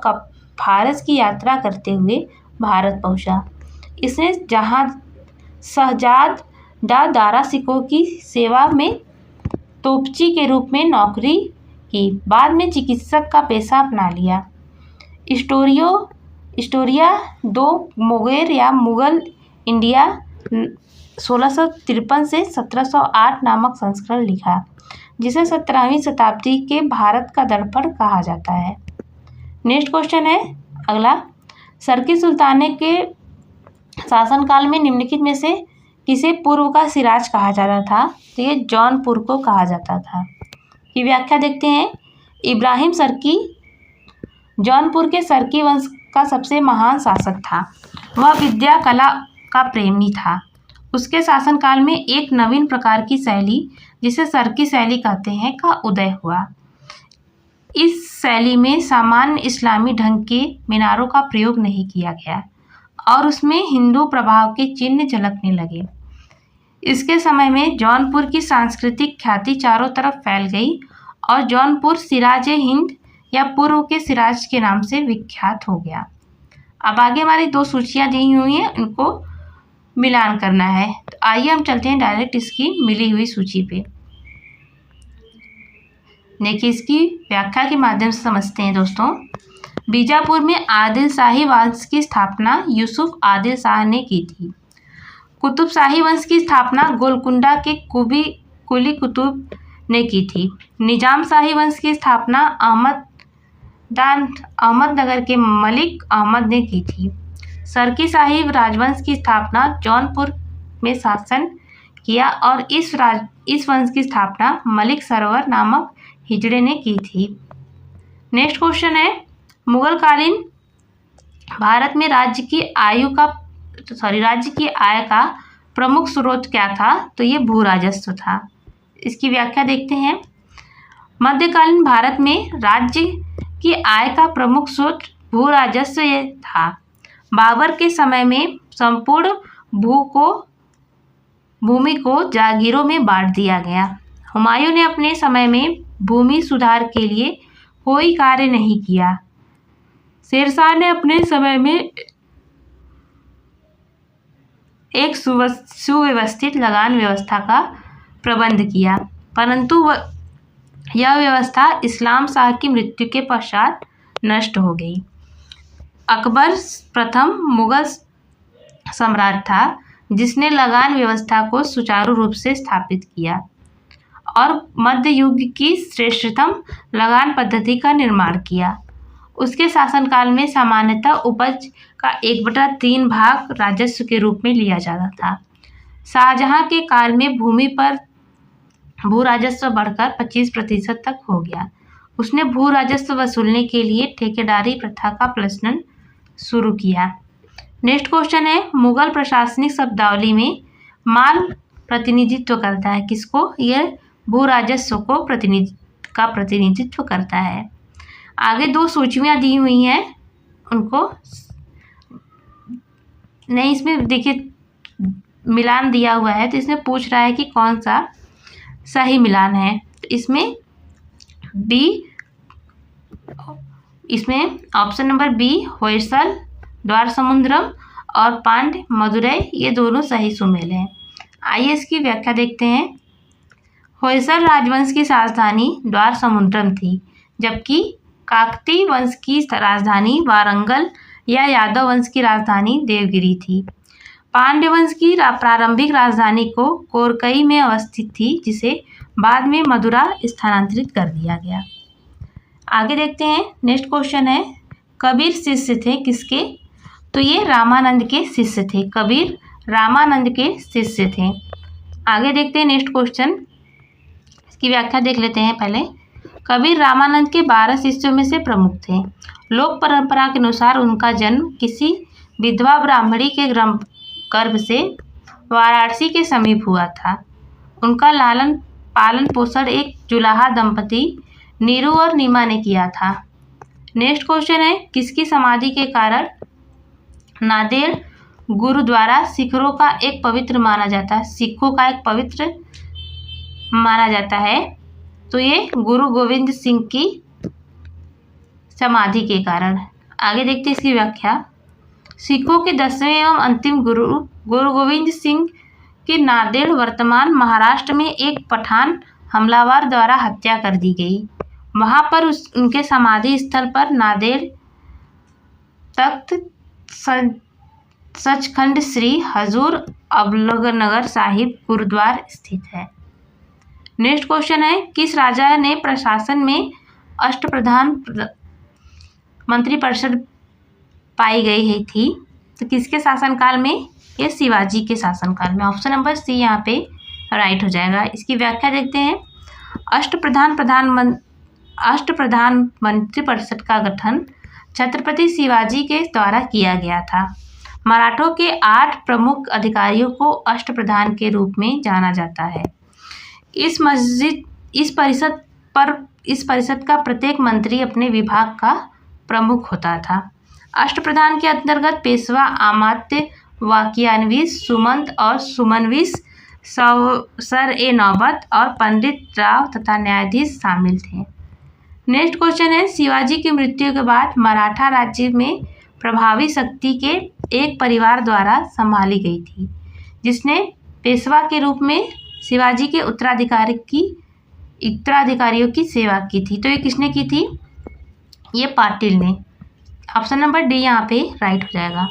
Speaker 1: फारस की यात्रा करते हुए भारत पहुंचा। इसने शहजादा दारा सिकोह की सेवा में तोपची के रूप में नौकरी की। बाद में चिकित्सक का पेशा अपना लिया। हिस्टोरिया दो मोगेर या मुगल इंडिया 1653 से 1708 नामक संस्करण लिखा, जिसे 17वीं शताब्दी के भारत का दर्पण कहा जाता है। नेक्स्ट क्वेश्चन है अगला, सर्की सुल्ताने के शासनकाल में निम्नलिखित में से किसे पूर्व का सिराज कहा जाता था? तो ये जौनपुर को कहा जाता था। की व्याख्या देखते हैं। इब्राहिम सर्की जौनपुर के सर्की वंश का सबसे महान शासक था। वह विद्या कला का प्रेमी था। उसके शासनकाल में एक नवीन प्रकार की शैली, जिसे सर्की शैली कहते हैं, का उदय हुआ। इस शैली में सामान्य इस्लामी ढंग के मीनारों का प्रयोग नहीं किया गया और उसमें हिंदू प्रभाव के चिन्ह झलकने लगे। इसके समय में जौनपुर की सांस्कृतिक ख्याति चारों तरफ फैल गई और जौनपुर सिराज हिंद या पूर्व के सिराज के नाम से विख्यात हो गया। अब आगे हमारी दो सूचियां दी हुई हैं, इनको मिलान करना है। तो आइए हम चलते हैं डायरेक्ट इसकी मिली हुई सूची पे। देखिए इसकी व्याख्या के माध्यम से समझते हैं दोस्तों। बीजापुर में आदिल शाही वंश की स्थापना यूसुफ आदिल शाह ने की थी। कुतुब शाही वंश की स्थापना गोलकुंडा के कुली कुतुब ने की थी। निजाम शाही वंश की स्थापना अहमदनगर के मलिक अहमद ने की थी। सरकी शाही राजवंश की स्थापना जौनपुर में शासन किया और इस वंश की स्थापना मलिक सरवर नामक हिजड़े ने की थी। नेक्स्ट क्वेश्चन है, मुगलकालीन भारत में राज्य की आय का प्रमुख स्रोत क्या था? तो ये भू राजस्व था। इसकी व्याख्या देखते हैं। मध्यकालीन भारत में राज्य की आय का प्रमुख स्रोत भू राजस्व था। बाबर के समय में संपूर्ण भूमि को जागीरों में बांट दिया गया। हुमायूं ने अपने समय में भूमि सुधार के लिए कोई कार्य नहीं किया। शेरशाह ने अपने समय में एक सुव्यवस्थित लगान व्यवस्था का प्रबंध किया, परंतु यह व्यवस्था इस्लाम शाह की मृत्यु के पश्चात नष्ट हो गई। अकबर प्रथम मुगल सम्राट था जिसने लगान व्यवस्था को सुचारू रूप से स्थापित किया और मध्य युग की श्रेष्ठतम लगान पद्धति का निर्माण किया। उसके शासनकाल में सामान्यतः उपज का 1/3 भाग राजस्व के रूप में लिया जाता था। शाहजहां के काल में भूमि पर भू राजस्व बढ़कर 25% तक हो गया। उसने भू राजस्व वसूलने के लिए ठेकेदारी प्रथा का प्रचलन शुरू किया। नेक्स्ट क्वेश्चन है, मुगल प्रशासनिक शब्दावली में माल प्रतिनिधित्व करता है किसको? यह भू राजस्व को प्रतिनिधित्व करता है। आगे दो सूचियां दी हुई हैं, उनको नहीं, इसमें देखिए मिलान दिया हुआ है, तो इसमें पूछ रहा है कि कौन सा सही मिलान है। तो इसमें ऑप्शन नंबर बी होयसल, द्वारसमुद्रम और पांड्य मदुरै, ये दोनों सही सुमेल हैं। आइए इसकी व्याख्या देखते हैं। होयसल राजवंश की राजधानी द्वारसमुद्रम थी, जबकि काकतीय वंश की राजधानी वारंगल या यादव वंश की राजधानी देवगिरी थी। पांड्य वंश की प्रारंभिक राजधानी को कोरकई में अवस्थित थी, जिसे बाद में मदुरा स्थानांतरित कर दिया गया। आगे देखते हैं। नेक्स्ट क्वेश्चन है, कबीर शिष्य थे किसके? तो ये रामानंद के शिष्य थे। कबीर रामानंद के शिष्य थे। आगे देखते हैं नेक्स्ट क्वेश्चन, इसकी व्याख्या देख लेते हैं पहले। कबीर रामानंद के 12 शिष्यों में से प्रमुख थे। लोक परंपरा के अनुसार उनका जन्म किसी विधवा ब्राह्मणी के गर्भ से वाराणसी के समीप हुआ था। उनका लालन पालन पोषण एक जुलाहा दंपति नीरू और नीमा ने किया था। नेक्स्ट क्वेश्चन है, किसकी समाधि के कारण नांदेड़ गुरुद्वारा सिखों का एक पवित्र माना जाता है? तो ये गुरु गोविंद सिंह की समाधि के कारण। आगे देखते हैं इसकी व्याख्या। सिखों के 10वें एवं अंतिम गुरु गोविंद सिंह की नांदेड़ वर्तमान महाराष्ट्र में एक पठान हमलावर द्वारा हत्या कर दी गई। वहां पर उनके समाधि स्थल पर नांदेड़ तख्त सचखंड श्री हजूर अबलगनगर साहिब गुरुद्वार स्थित है। नेक्स्ट क्वेश्चन है, किस राजा ने प्रशासन में अष्टप्रधान मंत्रिपरिषद पाई गई थी? तो किसके शासनकाल में? ये शिवाजी के शासनकाल में। ऑप्शन नंबर सी यहाँ पे राइट हो जाएगा। इसकी व्याख्या देखते हैं। अष्टप्रधान मंत्रिपरिषद का गठन छत्रपति शिवाजी के द्वारा किया गया था। मराठों के 8 प्रमुख अधिकारियों को अष्टप्रधान के रूप में जाना जाता है। इस परिषद का प्रत्येक मंत्री अपने विभाग का प्रमुख होता था। अष्टप्रधान के अंतर्गत पेशवा, अमात्य, वाक्यान्वित, सुमंत और सुमनवित सर ए नौबत और पंडित राव तथा न्यायाधीश शामिल थे। नेक्स्ट क्वेश्चन है, शिवाजी की मृत्यु के बाद मराठा राज्य में प्रभावी शक्ति के एक परिवार द्वारा संभाली गई थी, जिसने पेशवा के रूप में शिवाजी के उत्तराधिकारियों की सेवा की थी। तो ये किसने की थी? ये पाटिल ने। ऑप्शन नंबर डी यहाँ पे राइट हो जाएगा।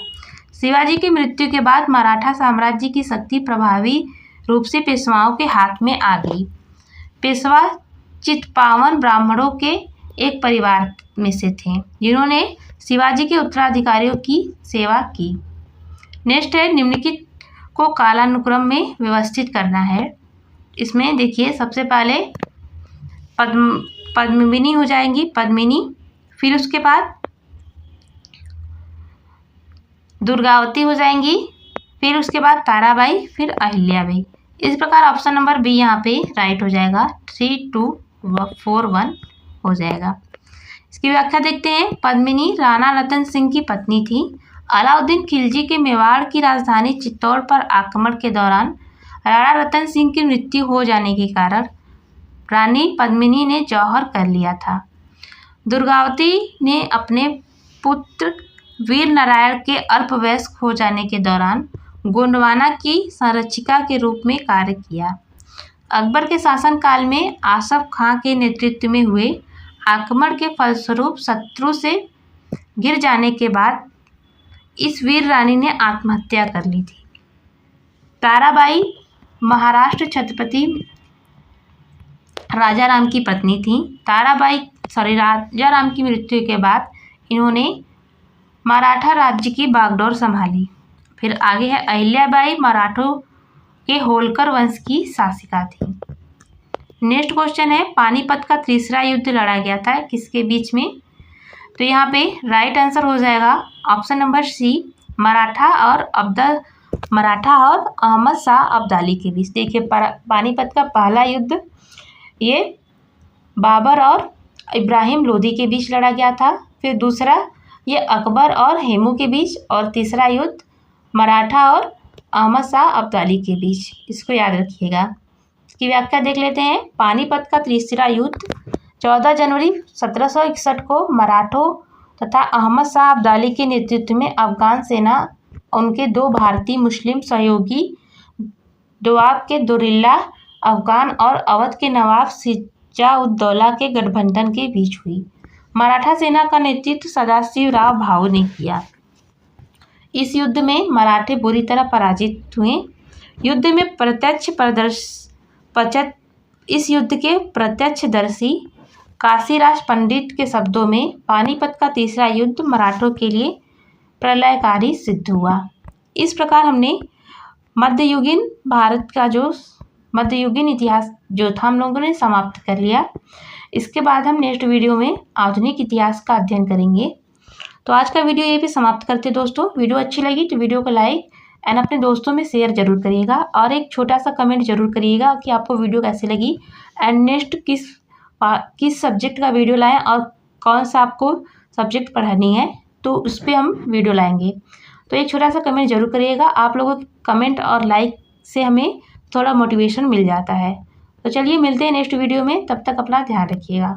Speaker 1: शिवाजी की मृत्यु के बाद मराठा साम्राज्य की शक्ति प्रभावी रूप से पेशवाओं के हाथ में आ गई। पेशवा चित्पावन ब्राह्मणों के एक परिवार में से थे, जिन्होंने शिवाजी के उत्तराधिकारियों की सेवा की। नेक्स्ट है, निम्नलिखित को कालानुक्रम में व्यवस्थित करना है। इसमें देखिए, सबसे पहले पद्मिनी हो जाएंगी, पद्मिनी, फिर उसके बाद दुर्गावती हो जाएंगी, फिर उसके बाद ताराबाई, फिर अहिल्याबाई। इस प्रकार ऑप्शन नंबर बी यहाँ पे राइट हो जाएगा। 3, 2, 4, 1 हो जाएगा। इसकी व्याख्या देखते हैं। पद्मिनी राणा रतन सिंह की पत्नी थी। अलाउद्दीन खिलजी के मेवाड़ की राजधानी चित्तौड़ पर आक्रमण के दौरान राणा रतन सिंह की मृत्यु हो जाने के कारण रानी पद्मिनी ने जौहर कर लिया था। दुर्गावती ने अपने पुत्र वीर नारायण के अल्पवयस्क हो जाने के दौरान गोंडवाना की संरक्षिका के रूप में कार्य किया। अकबर के शासनकाल में आसफ खां के नेतृत्व में हुए आक्रमण के फलस्वरूप शत्रु से गिर जाने के बाद इस वीर रानी ने आत्महत्या कर ली थी। ताराबाई महाराष्ट्र छत्रपति राजाराम की पत्नी थी। राजाराम की मृत्यु के बाद इन्होंने मराठा राज्य की बागडोर संभाली। फिर आगे है, अहिल्याबाई मराठों के होलकर वंश की शासिका थी। नेक्स्ट क्वेश्चन है, पानीपत का तीसरा युद्ध लड़ा गया था किसके बीच में? तो यहाँ पे राइट आंसर हो जाएगा ऑप्शन नंबर सी, मराठा और अहमद शाह अब्दाली के बीच। देखिए, पानीपत का पहला युद्ध ये बाबर और इब्राहिम लोदी के बीच लड़ा गया था। फिर दूसरा ये अकबर और हेमू के बीच, और तीसरा युद्ध मराठा और अहमद शाह अब्दाली के बीच। इसको याद रखिएगा। इसकी व्याख्या देख लेते हैं। पानीपत का तीसरा युद्ध 14 जनवरी 1761 को मराठों तथा अहमद शाह अब्दाली के नेतृत्व में अफगान सेना, उनके दो भारतीय मुस्लिम सहयोगी दोआब के दुर्रिल्ला अफगान और अवध के नवाब सिराजुद्दौला के गठबंधन के बीच हुई। मराठा सेना का नेतृत्व सदाशिवराव भाऊ ने किया। इस युद्ध में मराठे बुरी तरह पराजित हुए। इस युद्ध के प्रत्यक्षदर्शी काशीराज पंडित के शब्दों में पानीपत का तीसरा युद्ध मराठों के लिए प्रलयकारी सिद्ध हुआ। इस प्रकार हमने मध्ययुगीन भारत का जो मध्ययुगीन इतिहास जो था हम लोगों ने समाप्त कर लिया। इसके बाद हम नेक्स्ट वीडियो में आधुनिक इतिहास का अध्ययन करेंगे। तो आज का वीडियो यहीं पे समाप्त करते दोस्तों। वीडियो अच्छी लगी तो वीडियो को लाइक एंड अपने दोस्तों में शेयर जरूर करिएगा, और एक छोटा सा कमेंट जरूर करिएगा कि आपको वीडियो कैसी लगी एंड नेक्स्ट किस सब्जेक्ट का वीडियो लाएं और कौन सा आपको सब्जेक्ट पढ़ानी है, तो उस पर हम वीडियो लाएंगे। तो एक छोटा सा कमेंट जरूर करिएगा। आप लोगों के कमेंट और लाइक से हमें थोड़ा मोटिवेशन मिल जाता है। तो चलिए मिलते हैं नेक्स्ट वीडियो में, तब तक अपना ध्यान रखिएगा।